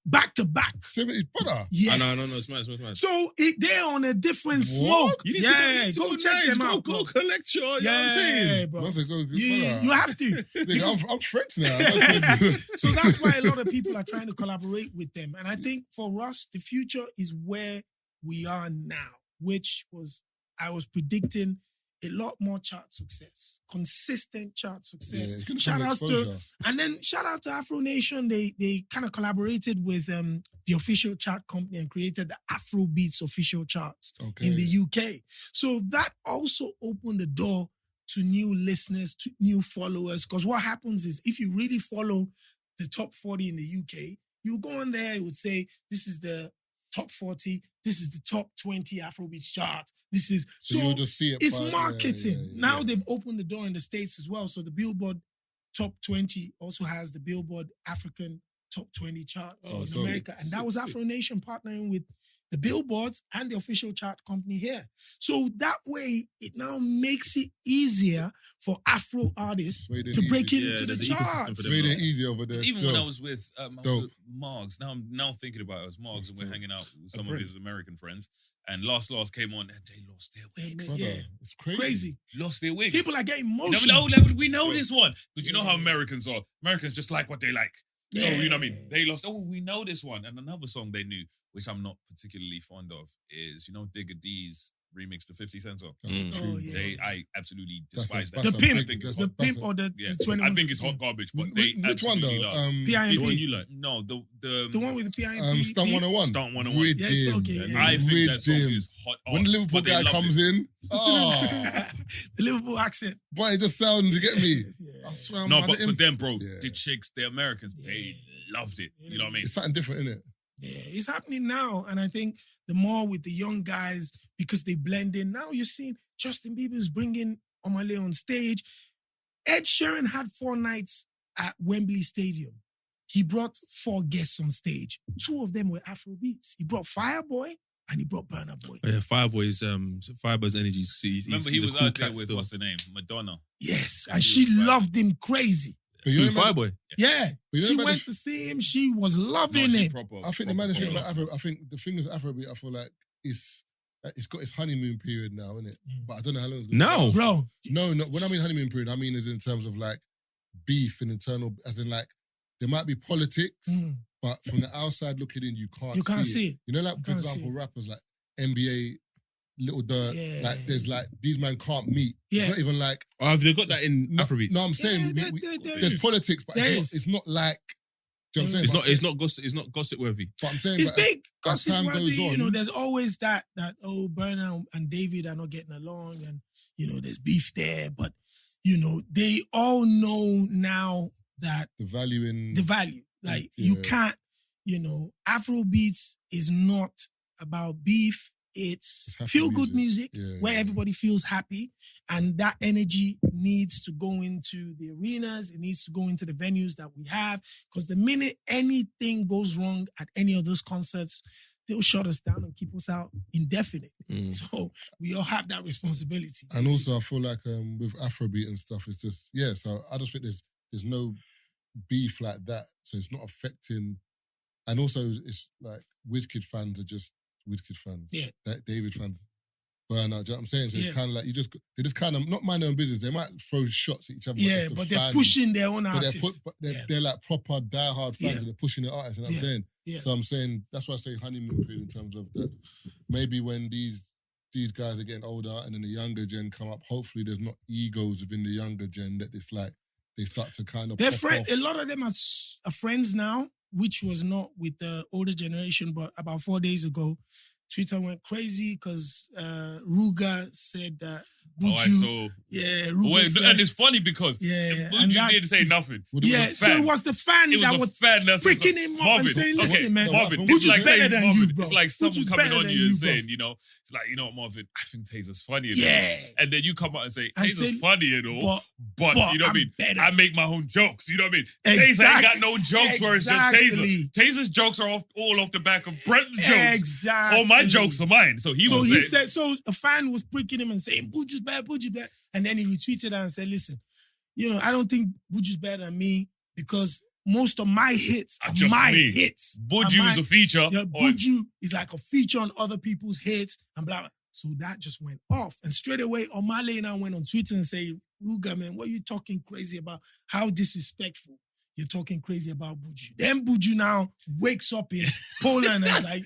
back to back. 70, brother. Yes. No, it's mad. So they're on a different What? smoke. You need Yeah, to go check them out. Go bro. collect your, you know what I'm Yeah, saying? bro. Once I go, You have to. Nigga, I'm French now. So that's why a lot of people are trying to collaborate with them. And I think for us, the future is where we are now, which was, I was predicting a lot more chart success, consistent chart success. it's gonna Shout come out to, exposure. and then shout out to Afro Nation. They kind of collaborated with the official chart company and created the Afro Beats official charts Okay. in the UK. So that also opened the door to new listeners, to new followers. Because what happens is if you really follow the top 40 in the UK, you go on there, it would say, this is the top 40, this is the top 20 Afrobeats chart. This is So you'll just see it. it's but- marketing. yeah. Now they've opened the door in the States as well. So the Billboard Top 20 also has the Billboard African Top 20 charts Oh, in so- America. And that was Afro Nation partnering with the Billboards and the official chart company here. So that way, it now makes it easier for Afro artists Made it to break easy. into Yeah, the there's an ecosystem charts. for them. Made it easy over there. Even still. when I was with dope. Margs, now I'm thinking about it, it was Margs, and we're dope. hanging out with some of brilliant. his American friends. And Last came on, and they lost their wigs. Brother, Yeah, it's crazy. crazy. Lost their wigs. People are getting No, emotional. we know this one. Because you know how Yeah. Americans are. Americans just like what they like. So, Yeah. you know what I mean? They lost, we know this one. And another song they knew, which I'm not particularly fond of, is, Digga D's remix to 50 Cent song. That's a Mm. tune. Oh, yeah. I absolutely That's despise a- that. The that's a pimp, big- the that's pimp a- or the Yeah, 21. I think it's hot garbage, but Which, they which one absolutely though? love. PIMP. The one you like. No, The one with the PIMP. Stunt 101. Stunt 101. Rid Yes, him. okay, And yeah. I think that song Rid is hot. When the arse, Liverpool but they guy love comes it. in, oh, The Liverpool accent. boy, it just sounds, you get me? Yeah. I swear, No, man, but for them, bro, Yeah. the chicks, the Americans, they loved it. You know what I mean? It's something different, isn't it? Yeah, it's happening now. And I think the more with the young guys, because they blend in. Now you're seeing Justin Bieber's bringing Omale on stage. Ed Sheeran had 4 nights at Wembley Stadium. He brought 4 guests on stage. 2 of them were Afro beats. He brought Fireboy and he brought Burna Boy. Oh, yeah, Fireboy's energy. Remember, he he's a was cool out there cat with, still. what's the name? Madonna. Yes, Yeah, and he she was fire. loved him crazy. But Who, know, man, Fireboy? Yeah, But you know she about went this- to see him. She was No, loving she it. proper. I think the proper, maddest thing proper. about Afro, I think the thing with Afrobeat, I feel like it's got its honeymoon period now, innit? But I don't know how long it's going to Now? Bro, No, when I mean honeymoon period, I mean is in terms of like beef and internal, as in like there might be politics, but from the outside looking in, you can't see it. You know, like You for can't see example, rappers like NBA, Little Dirt, Yeah. like there's like these men can't meet. Yeah. It's not even like Oh, have they got that in no, Afrobeat? no, I'm saying Yeah, there there's is. politics, but There it's not like. Do you know what I'm It's saying? not. It's not gossip. It's not gossip worthy. But I'm saying, It's but big. as Gossip time worthy, goes on, you know, there's always that Burna and David are not getting along, and you know, there's beef there. But you know, they all know now that the value in the value. Like you Yeah. can't, you know, Afro beats is not about beef. It's It's happy feel good music Yeah, where yeah. everybody feels happy, and that energy needs to go into the arenas. It needs to go into the venues that we have. Because the minute anything goes wrong at any of those concerts, they'll shut us down and keep us out indefinite. Mm. So we all have that responsibility. And basically. also, I feel like with Afrobeat and stuff, it's just So I just think there's no beef like that, so it's not affecting. And also, it's like Wizkid fans are just Wizkid fans. Yeah. David fans. Burnout, do you know what I'm saying? So Yeah. it's kind of like they just kind of not mind their own business. They might throw shots at each other. yeah, it's the but they're fans. pushing their own But artists. they're Yeah. like proper diehard fans, Yeah. and they're pushing the artists. You know what I'm saying? Yeah. So I'm saying that's why I say honeymoon period in terms of that. Maybe when these guys are getting older and then the younger gen come up, hopefully there's not egos within the younger gen that it's like they start to kind of They're pop friends. off. A lot of them are friends now, which was not with the older generation. But about 4 days ago, Twitter went crazy because Ruga said that. Oh, I saw. Yeah, Ruga Wait, said, and it's funny because and Buju that- didn't say nothing. Yeah, so it was the fan It was that a was fan that's freaking him up Marvin, and saying, okay, listen, man, Marvin, Buju's it's like better saying than Marvin. you, bro. It's like someone Buju's coming better on than you and you, saying, bro. it's like, Marvin, I think Tazer's funny. Yeah. And then you come out and say, I Tazer's said, funny and all, but you know what I I'm mean? better. I make my own jokes, you know what I mean? Tazer ain't got no jokes where it's just Exactly. Tazer. Tazer's jokes are all off the back of Brent's jokes. Exactly. All my jokes are mine. So he said, so a fan was pricking him and saying, Buju's bad. And then he retweeted and said, listen, I don't think Buju's better than me because most of my hits are just my me. hits. Buju is a feature. Yeah, Buju is like a feature on other people's hits and blah, blah. So that just went off. And straight away, Omale now went on Twitter and said, Ruga, man, what are you talking crazy about? How disrespectful. You're talking crazy about Buju. Then Buju now wakes up in Poland and is like,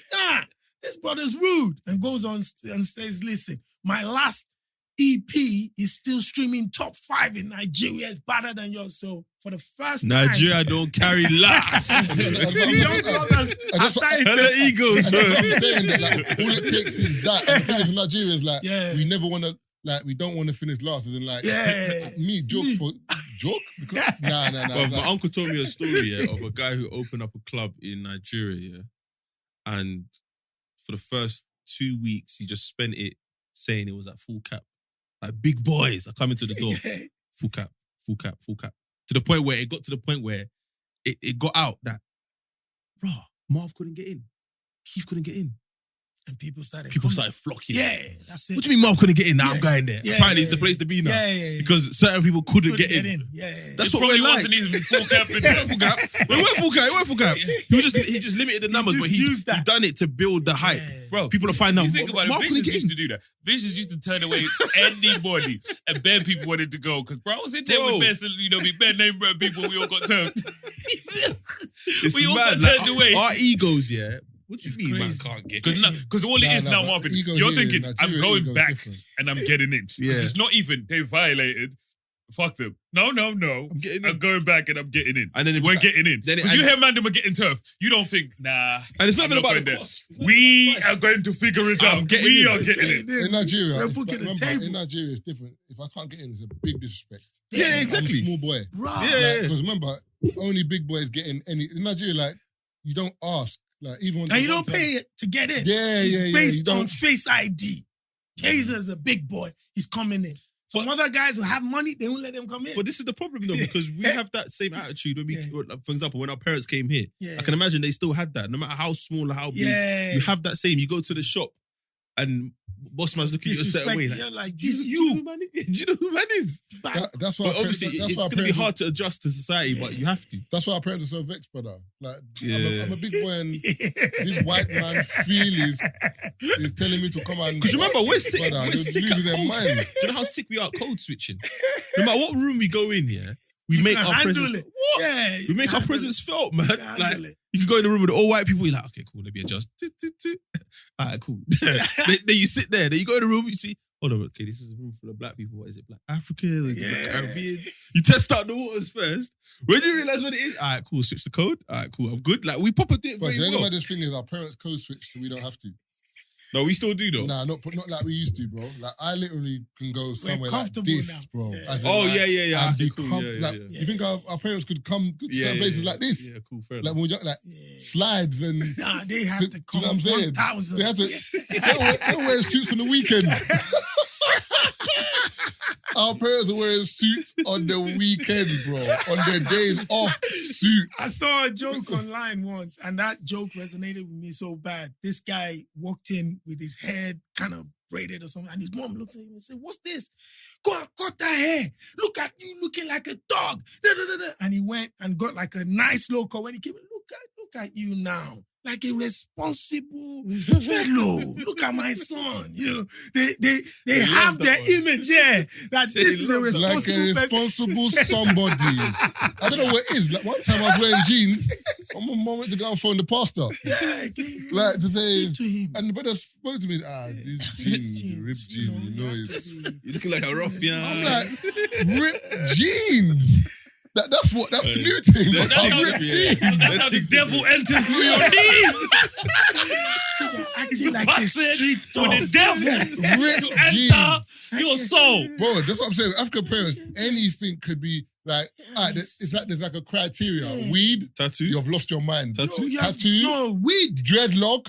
this brother's rude. And goes on and says, listen, my last EP is still streaming top 5 in Nigeria. It's better than yours. So for the first time, Nigeria don't carry last. the young brothers are starting Hella to- egos, And bro. that's what I'm saying. That, like, all it takes is that. And the thing is, with Nigeria is like, Yeah. we never want to, like, we don't want to finish last. As in, like, Yeah. me joke for joke. Because, nah. Well, It's my like, uncle told me a story of a guy who opened up a club in Nigeria, and for the first 2 weeks, he just spent it saying it was at full cap. Like, big boys are coming to the door. Yeah. Full cap. To the point where it got out that, bro, Marv couldn't get in. Keith couldn't get in. And people started flocking. Yeah, that's it. What do you mean Marv couldn't get in? Now I'm Yeah. going there. Yeah, Apparently yeah, it's the place to be now. Yeah. Because certain people couldn't get in. Yeah. That's It what probably we're like. wasn't even full cap in Full cap. It weren't full cap. He just limited the numbers, just but he used that. done it to build the hype. Yeah. Bro, People are finding out. you think about Marv it, couldn't Vicious get in. used to do that. Vicious used to turn away anybody, and Ben people wanted to go. Because, bro, I was in there Bro. with Ben name brand people, we all got turned. It's We all mad. got turned away. Our egos, yeah. What do you It's mean, man? crazy. Can't get Because all it is now, but Marvin, ego you're here in thinking, I'm Nigeria, going ego's back different. and I'm getting in. 'Cause Yeah. it's not even, they violated. Fuck them. No. I'm getting in. I'm going back and I'm getting in. And then We're getting in. then it- Because you and- hear man them are getting turf. You don't think, nah. And it's not even I'm about going the there. cost. We are going to figure it I'm out. getting We in. are getting in. in Nigeria, They're it's- booking the remember, table. in Nigeria, it's different. If I can't get in, it's a big disrespect. Yeah, exactly. I'm a small boy. Bro. Yeah. Because remember, only big boys getting any. In Nigeria, like, you don't ask. Like, even when And you the don't one time- pay to get in. Yeah, It's yeah. You based on don't. Face ID. Tazer's a big boy. He's coming in. Some other guys who have money, they won't let them come in. But this is the problem though, because we have that same attitude when we, Yeah. for example, when our parents came here. Yeah. I can imagine they still had that, no matter how small or how big. Yeah. You have that same. You go to the shop, and boss man's looking at you a certain way. Like, You're like, do you this know who man is? Do you know who man is? That's why. But obviously, it's going to be hard to adjust to society, but you have to. That's why our parents are so vexed, brother. Like, Yeah. I'm a big boy, and this white man is telling me to come and. Because remember, we're sick. Brother, We're they're sick at losing their code. mind. Do you know how sick we are at code switching? No matter what room we go in, yeah, we make can our handle presence. it. What? Yeah, We make our handle presence felt, man. it. Handle Like it. you can go in the room with all white people. You're like, okay, cool. Let me adjust. All right, cool. then you sit there. Then you go in the room. You see, hold on, okay, this is a room full of black people. What is it? Black African? Is it Yeah. Caribbean? You test out the waters first. When you realize what it is, all right, cool. Switch the code. All right, cool. I'm good. Like we proper do it But very you know well. what this thing is? Our parents code switch, so we don't have to. No, we still do though. Nah, not like we used to, bro. Like I literally can go somewhere like comfortable this, now. bro. Yeah. As in, Oh, like, yeah. and Okay, be cool. comf- Yeah, like, yeah. you think our parents could come to certain places like this? Yeah, cool. Fair Like enough. when we like Yeah. slides and Nah, they have Do to you come know what I'm saying? 1,000. they had to. They wear suits on the weekend. Our parents are wearing suits on the weekend, bro. On their days off, suit. I saw a joke online once, and that joke resonated with me so bad. This guy walked in with his head kind of braided or something, and his mom looked at him and said, "What's this? Go and cut that hair. Look at you looking like a dog." Da, da, da, da. And he went and got like a nice local. When he came, look at you now. Like a responsible fellow. Look at my son. You know, they have love that their one. image, yeah. That this is a love that. Like a responsible person. responsible somebody. I don't know what it is. Like one time I was wearing jeans. My mom went to go and phone the pastor. Yeah, Like to say, speak to him. and the brother spoke to me. These jeans, ripped jeans, you know it's. You're looking like a ruffian. I'm like, ripped jeans. That's the new thing. That's how Ripped jeans. That's how the devil enters through your knees. I acting like a street for the dog. devil Ripped to enter jeans. your soul. Bro, that's what I'm saying. African parents, anything could be like, there's like a criteria. Weed, Tattoo. you've lost your mind. Tattoo. Tattoo, No, weed. dreadlock,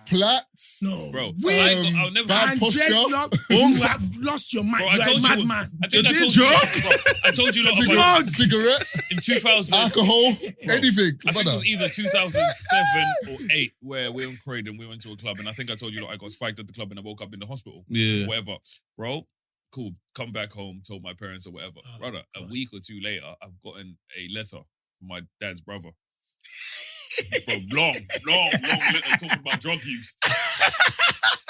plaits, No. Bro, Weed. I'll never. bad And posture. dreadlock, you have lost your mind. Bro, I You're a told you. madman. I think I Did told you you. joke? Bro, I told you lot about cigarette, in 2000. alcohol, anything. I think it Brother. was either 2007 or 8 where we're in Croydon, we went to a club, and I think I told you, like, I got spiked at the club and I woke up in the hospital. Yeah. Whatever. Bro, cool. Come back home, told my parents or whatever. Brother, a week or two later, I've gotten a letter from my dad's brother. Bro, long letter talking about drug use.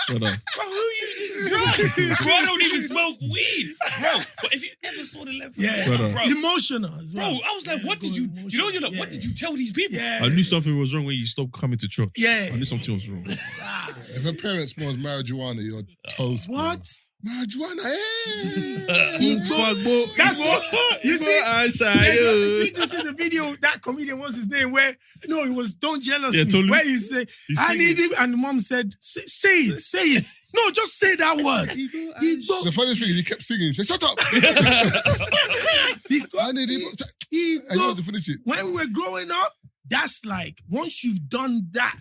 Brother. Bro, who uses drugs? Bro, I don't even smoke weed. Bro, but if you ever saw the letter, Yeah. Brother. bro, Emotional as well. I was like, what did you, you're like, what did you tell these people? Yeah. I knew something was wrong when you stopped coming to church. Yeah. I knew something was wrong. If a parent smells marijuana, you're toast. bro. What? Marijuana, eh? That's what you see. Asha, You just see the video. That comedian, what's his name? Where it was Don't Jealous Yeah, Me. totally. Where you say, I need it, and the mom said, say it. No, just say that word. The funniest thing is he kept singing. He said, shut up. I need it. I want to finish it. When we were growing up, that's like once you've done that,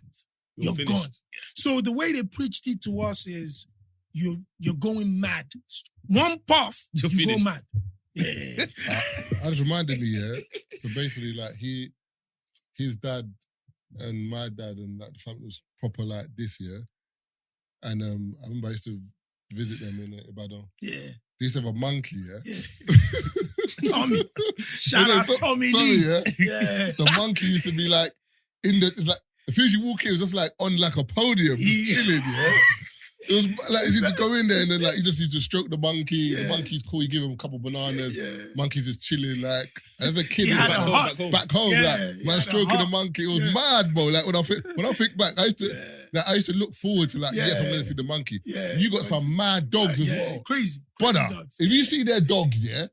you're finished. gone. So the way they preached it to us is you're going mad. One puff, You're you go finished. mad. Yeah. That just reminded me, yeah. So basically, like his dad and my dad and like the family was proper like this, yeah. And I remember I used to visit them in Ibadan. Yeah. They used to have a monkey, yeah. Yeah. Tommy. Shout out Tommy Lee. yeah. Yeah. The monkey used to be like it's like as soon as you walk in, it was just like on like a podium, just chilling, yeah. It was like you used to go in there and then like you just used to stroke the monkey. Yeah. The monkey's cool. You give him a couple bananas. Yeah. Monkey's just chilling like. And as a kid, He had a heart. back home, Yeah, like he man had a stroking the heart. monkey. It was Yeah. mad, bro. Like when I think back, I used to look forward to like yes, I'm Yeah. gonna see the monkey. Yeah. You got some mad dogs as Yeah. well, Crazy. brother. dogs. If you see their dogs, yeah,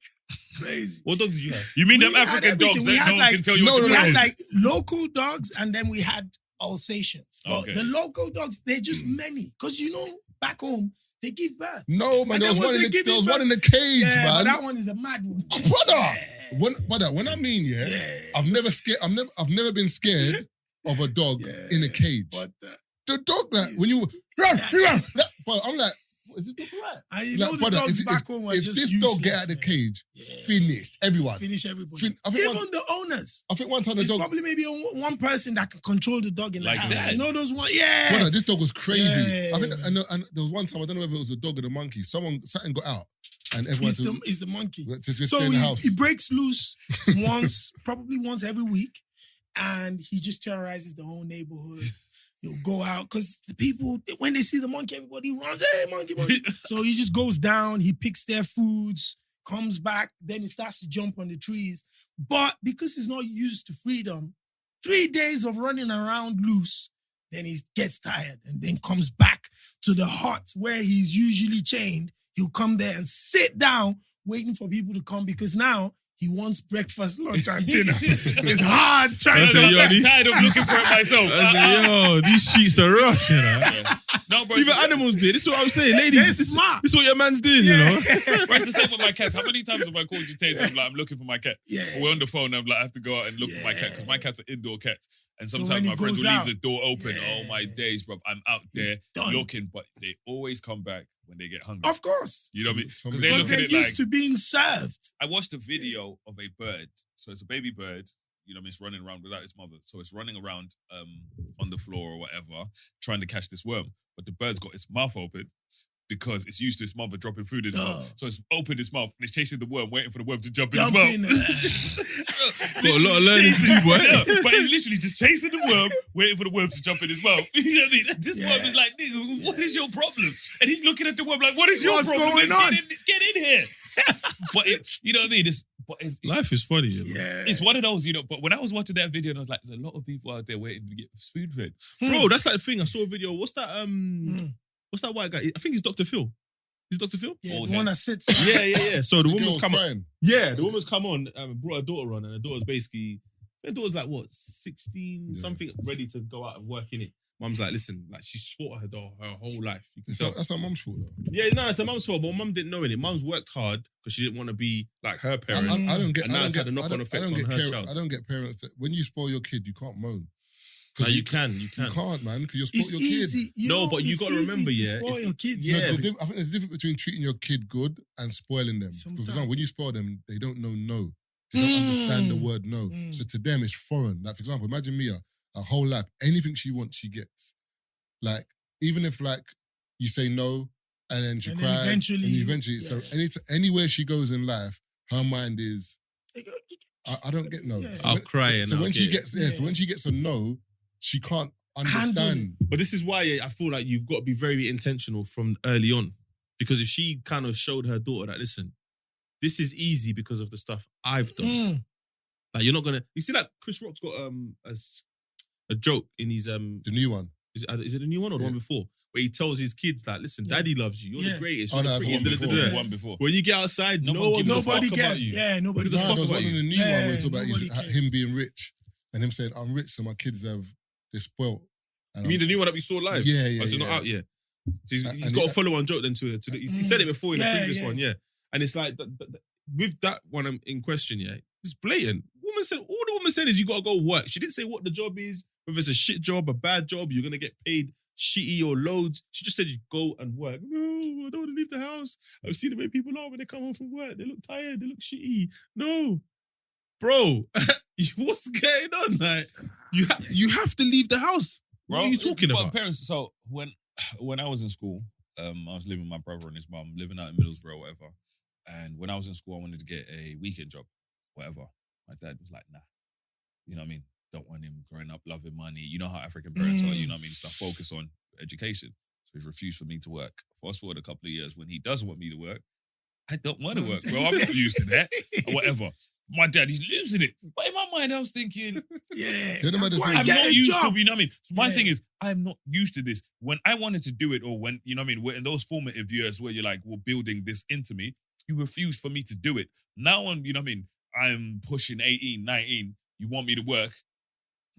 Crazy. What dog did you have? You mean We them had African everything. dogs We that had no one like- can tell you No, what no, We to had do? like local dogs and then we had Alsatians. But Okay. the local dogs, they're just many. Because back home, they give birth. no man, And there was then one in once the they give it one in the cage, Yeah, but man. that one is a mad one. Brother, when I mean Yeah. I've never been scared of a dog Yeah. in a cage. But The dog, like when you, but I'm like, is this dog right? and you Like, know the brother, dogs if back home are if just this useless, dog get out of the man. cage, Yeah. finished everyone. Finish everybody. I think Even one- the owners. I think one time the There's dog, probably maybe one person that can control the dog in the Like house. that? You know those ones? Yeah. brother, this dog was crazy. Yeah. I think and there was one time I don't know whether it was a dog or the monkey. Something got out, and everyone He's the monkey. just So stay in the house. he breaks loose probably once every week, and he just terrorizes the whole neighborhood. He'll go out because the people, when they see the monkey, everybody runs, hey, monkey, monkey. So he just goes down, he picks their foods, comes back, then he starts to jump on the trees. But because he's not used to freedom, 3 days of running around loose, then he gets tired and then comes back to the hut where he's usually chained. He'll come there and sit down waiting for people to come because now he wants breakfast, lunch, and dinner. It's hard trying That's a to... yardie. I'm tired of looking for it myself. I said, yo, these streets are rough, you know. No, bro. Even animals do. This is what I'm saying, ladies. They're This smart. is what your man's doing, you know. Bro, it's the same with my cats. How many times have I called you, Tazer? I'm like, I'm looking for my cat. Yeah. Or we're on the phone and I'm like, I have to go out and look for my cat because my cats are indoor cats. And So sometimes when my he friends goes will out, leave the door open. yeah. Oh my days, bro. I'm out there done. looking, but they always come back when they get hungry. Of course. You know what I mean? Some- Because they Because look at they're it like, used to being served. I watched a video of a bird. So it's a baby bird. You know what I mean? It's running around without its mother. So it's running around on the floor or whatever, trying to catch this worm. But the bird's got its mouth open because it's used to its mother dropping food in its mouth. So it's opened its mouth and it's chasing the worm, waiting for the worm to jump in its Jump mouth. in. Got a lot of learning to do, boy. Yeah, but he's literally just chasing the worm, waiting for the worm to jump in his mouth. You know what I mean? This worm is like, nigga, what is your problem? And he's looking at the worm like, what is your What's problem? going Let's on? Get in here. But you know what I mean? Life is funny, you know. Yeah. It's one of those, But when I was watching that video, and I was like, there's a lot of people out there waiting to get spoon fed. Bro, that's like the thing. I saw a video. What's that white guy? I think he's Dr. Phil. Is Dr. Phil? Yeah, Old the one head. that sits. Yeah. So the girl woman's was come on. crying. Yeah, the woman's come on and brought her daughter on, and her daughter's basically, her daughter's like what, 16 Yeah. something, ready to go out and work in it. Mum's like, listen, like she fought her whole life. You can tell. That's her mum's fault, though. Yeah, no, it's her mum's fault, but mum didn't know it. Mum's worked hard because she didn't want to be like her parent. I don't get. And now I don't it's get. had a knock-on effect on her child. I don't get parents that when you spoil your kid, you can't moan. No, you can. You can't, man, because you're It's spoiled your easy. kid. No, but you got to remember, to yeah, spoil your kids. yeah, No, I think there's a difference between treating your kid good and spoiling them. For Sometimes. example, when you spoil them, they don't know no. They don't understand the word no. So to them, it's foreign. Like, for example, imagine Mia, her whole life, anything she wants, she gets. Like, even if, like, you say no, and then she And then cries, eventually, so yeah. anywhere she goes in life, her mind is, I don't get no. Yeah. So I'll when- cry and so I'll when she get gets, so when she gets a no, she can't understand. But this is why I feel like you've got to be very intentional from early on. Because if she kind of showed her daughter that, listen, this is easy because of the stuff I've done. Like, you're not going to... You see, like, Chris Rock's got a joke in his... The new one. Is it the new one or the one before? Where he tells his kids, like, listen, daddy loves you. You're the greatest. Oh, You're no, the that's prettiest. one da, da, da, before. da. One before. When you get outside, No no one one gives a gives a fuck Nobody about cares. you. Yeah, nobody No, cares. there was one in the new one where he talked about nobody cares. him being rich and him saying, I'm rich, so my kids they're spoiled. And You mean the new one that we saw live? Yeah, yeah, Oh, so it's yeah. not out yet. So he's And got he- a follow-on joke then to he said it before in the Yeah, previous yeah. one, yeah. And it's like, with that one in question, yeah, it's blatant. All the woman said is you got to go work. She didn't say what the job is, whether it's a shit job, a bad job, you're going to get paid shitty or loads. She just said you go and work. No, I don't want to leave the house. I've seen the way people are when they come home from work. They look tired. They look shitty. No. Bro, what's going on? Like, you have to leave the house. What are you talking but about? Parents, so when I was in school, I was living with my brother and his mum, living out in Middlesbrough, whatever. And when I was in school, I wanted to get a weekend job, whatever. My dad was like, nah. You know what I mean? Don't want him growing up loving money. You know how African parents are, you know what I mean? Stuff focus on education. So he's refused for me to work. Fast forward a couple of years, when he does want me to work, I don't want to work, bro. I'm not used to that. Or whatever. My dad, he's losing it. But in my mind, I was thinking, Yeah. Tell them about the Go thing. and I'm get not a used job. to, you know what I mean? So my Yeah. thing is, I'm not used to this. When I wanted to do it, or when, you know what I mean, we're in those formative years where you're like, we're building this into me, you refuse for me to do it. Now, when, you know what I mean, I'm pushing 18, 19, you want me to work.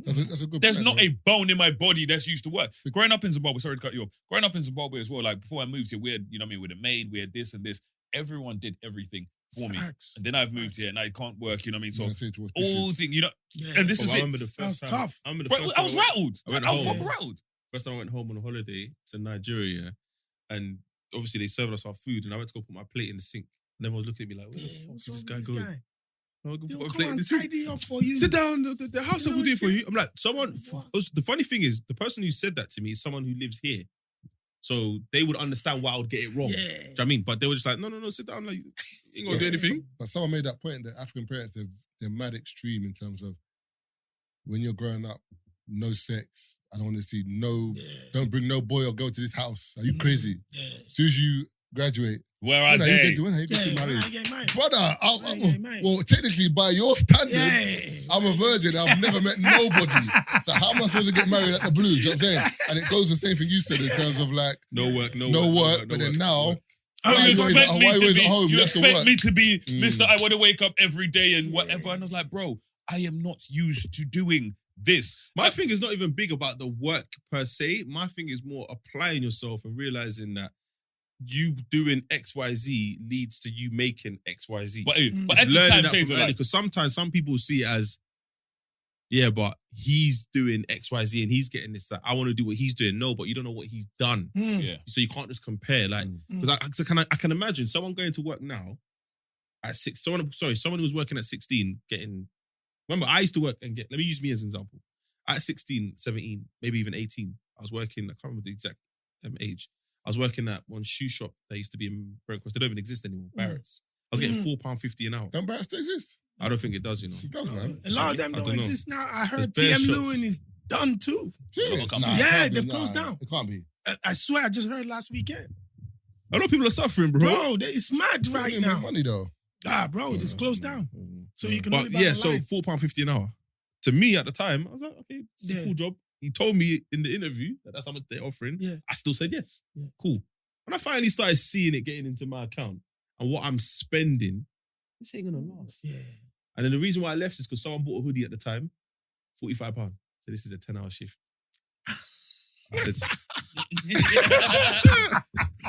That's a good There's point, not though. a bone in my body that's used to work. Growing up in Zimbabwe, sorry to cut you off. Growing up in Zimbabwe as well, like before I moved here, we had, you know what I mean, with a maid, we had this and this. Everyone did everything for me. Facts. And then I've moved here and I can't work, you know what I mean? So Yeah, I tell you to wash all dishes. thing, you know, Yeah. and this Bro, is I it. remember the first That was time. tough. I remember the Bro, first I was time rattled. I went I was home. proper rattled. First time I went home on a holiday to Nigeria, and obviously they served us our food, and I went to go put my plate in the sink, and everyone was looking at me like, "Where the fuck What's is this wrong guy with going?" No, go They'll put my come plate in and the sink. tidy up for you. Sit down. The house You will know do it what for I'm you. I'm like, someone. What? The funny thing is, the person who said that to me is someone who lives here, so they would understand why I would get it wrong. Yeah. Do you know what I mean? But they were just like, no, sit down. Like, you ain't gonna do anything. But someone made that point that African parents, they're mad extreme in terms of when you're growing up, no sex. I don't want to see don't bring no boy or girl to this house. Are you crazy? Yeah. As soon as you graduate, Where are when are they? you getting Yeah. married? I get married. Brother, Yeah, mate. well, technically by your standards, Yeah. I'm a virgin. I've never met nobody. So how am I supposed to get married at the Blues? You know what I'm saying? And it goes the same thing you said in terms of like, No work. no work. But then now, Oh, why you you always expect why me you to always be, at home? you You have to expect work. me to be Mm. Mr. I want to wake up every day and whatever. And I was like, bro, I am not used to doing this. My thing is not even big about the work per se. My thing is more applying yourself and realizing that you doing XYZ leads to you making XYZ. But It's at the learning time, that from Tazer, early, like, because sometimes some people see it as, yeah, but he's doing XYZ and he's getting this. Like, I want to do what he's doing. No, but you don't know what he's done. yeah. So you can't just compare. Like, because I can imagine someone going to work now at someone who was working at 16 getting. Remember, I used to work and get. Let me use me as an example. At 16, 17, maybe even 18, I was working. I can't remember the exact age. I was working at one shoe shop that used to be in Brentcross. They don't even exist anymore. Barrett's. I was getting £4.50 an hour. Don't Barrett still exist? I don't think it does. It does, man. A lot of them I don't don't know. exist now. I heard There's bare TM shops. Lewin is done too. Serious? Nah, Nah, yeah, it can't be. they've Nah, closed down. It can't be. I swear, I just heard last weekend. A lot of people are suffering, bro. Bro, it's mad They right don't make now. money though. Bro, it's closed down. So you can But only buy yeah, online. so £4.50 an hour. To me at the time, I was like, okay, it's a Yeah. cool job. He told me in the interview that that's how much they're offering. Yeah. I still said yes. Yeah. Cool. When I finally started seeing it getting into my account and what I'm spending, this ain't gonna last. Yeah. And then the reason why I left is because someone bought a hoodie at the time, £45. So this is a 10-hour shift. I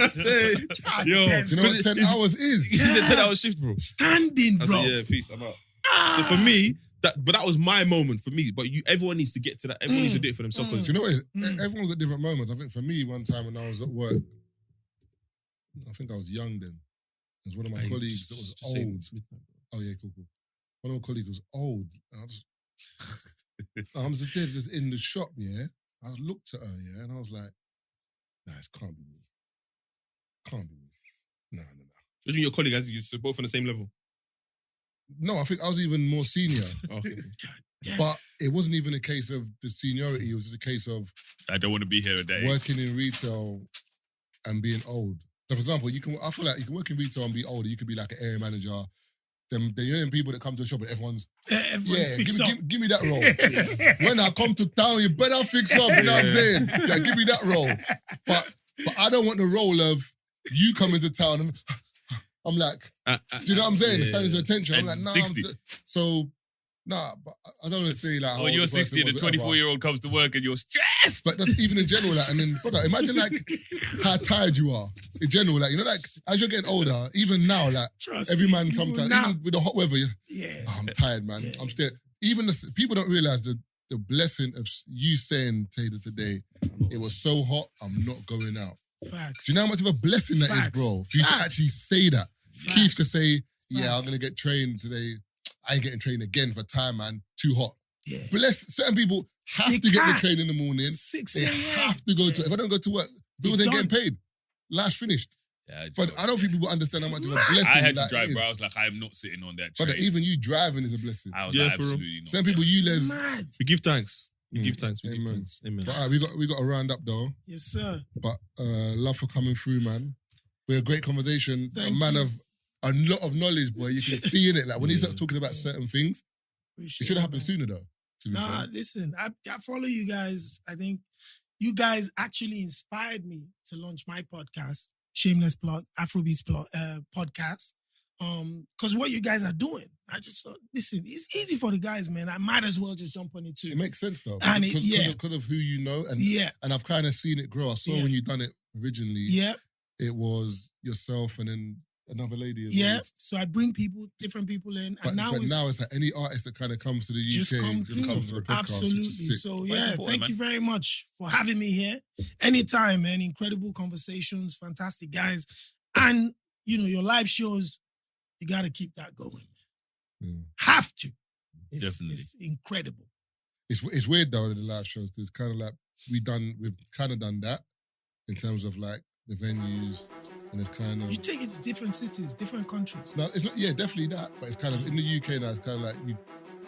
said, God yo, damn. Do you know what 10 hours is? he said 10 hours shift, bro. Standing, I bro. said, yeah, peace, I'm out. So for me, that was my moment for me. But everyone needs to get to that. Everyone needs to do it for themselves. Do you know what it is? Mm. Everyone's got different moments. I think for me, one time when I was at work, I think I was young then. There was one of my colleagues that was old. Oh yeah, cool. One of my colleagues was old. And I was just in the shop, yeah. I looked at her, yeah, and I was like, nah, it can't be me. Can't be me. No. Which mean your colleague, as you're both on the same level? No, I think I was even more senior. Okay. But it wasn't even a case of the seniority. It was just a case of I don't want to be here today. working in retail and being old. So for example, I feel like you can work in retail and be older. You could be like an area manager. Then you know them people that come to a shop and everyone's give me that role. When I come to town, you better fix up. You know what I'm saying? Yeah, give me that role. But I don't want the role of you coming to town and I'm like, do you know what I'm saying? Standing to attention. I'm like, nah. 60. But I don't want to say like. When you're 60 and a 24-year-old comes to work and you're stressed. But that's even in general, like, and then, brother, imagine like how tired you are in general, like, you know, like as you're getting older, even now, like Trust every me, man you sometimes, will now. even with the hot weather, Yeah. I'm tired, man. Yeah. I'm still. Even people don't realize the blessing of you saying, Tazer, today, it was so hot, I'm not going out. Facts. Do you know how much of a blessing that is, Facts. bro? For you to Facts. actually say that. Facts. Keith to say, yeah, I'm Facts. gonna get trained today. I ain't getting trained again for time, man. Too hot. Yeah. Bless certain people have They to get the can't. train in the morning. 6 They a.m. have to go to. If I don't go to work, bills ain't getting paid. Life's finished. Yeah, But I don't think people understand how much of a Smack. blessing I had to that drive, is. bro. I was like, I am not sitting on that But train. even you driving is a blessing. I was Yeah, like, for real. absolutely not. Some people you les. Mad. We give thanks. We give Mm. thanks. We give Amen. thanks. Amen. But we got to round up though. Yes, sir. But love for coming through, man. We had a great conversation. Thank a man you. of a lot of knowledge, boy. You can see in it. Like when he starts talking about certain things, it Appreciate should have happened man. sooner though. To be Nah, fair. listen, I follow you guys. I think you guys actually inspired me to launch my podcast, Shameless Plug, Afrobeats podcast. Because what you guys are doing, I just thought, listen, it's easy for the guys, man. I might as well just jump on it too. It makes sense though. And Because of who you know, Yeah, and I've kind of seen it grow. I saw Yeah. when you done it originally. yeah, It was yourself and then another lady as yeah. well. So I bring different people in, But and now it's now it's like any artist that kind of comes to the just UK come just through. comes to the podcast. Absolutely. Which is sick. So Well, yeah, it's important, thank you very much for having me here. Anytime, man. Incredible conversations, fantastic guys, and your live shows. You got to keep that going. Yeah. Have to. Definitely. It's incredible. It's weird though in the live shows because it's kind of like we've kind of done that in terms of like the venues and it's kind of You take it to different cities, different countries. no, it's not, yeah, definitely that, but it's kind of in the UK now. It's kind of like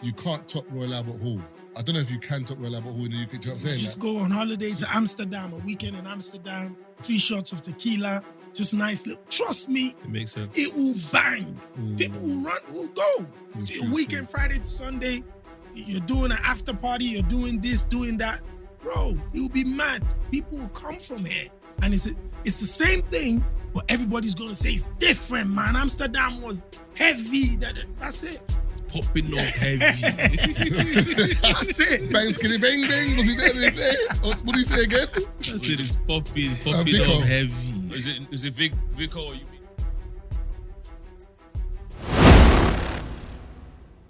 you can't top Royal Albert Hall. I don't know if you can top Royal Albert Hall in the UK. Do you know what I'm saying? Just go on holiday to Amsterdam, a weekend in Amsterdam, 3 shots of tequila, just nice little. Trust me, It makes sense. it will bang. Mm. People will go. It's Your true, weekend, Friday to Sunday, you're doing an after party, you're doing this, doing that. Bro, it will be mad. People will come from here. And it's the same thing, but everybody's going to say it's different, man. Amsterdam was heavy. That's it. Popping off heavy. That's it. Bang, skitty, bang, bang. What did he say? What did he say again? I said it's popping Vico. off heavy. Is it Vico or you mean?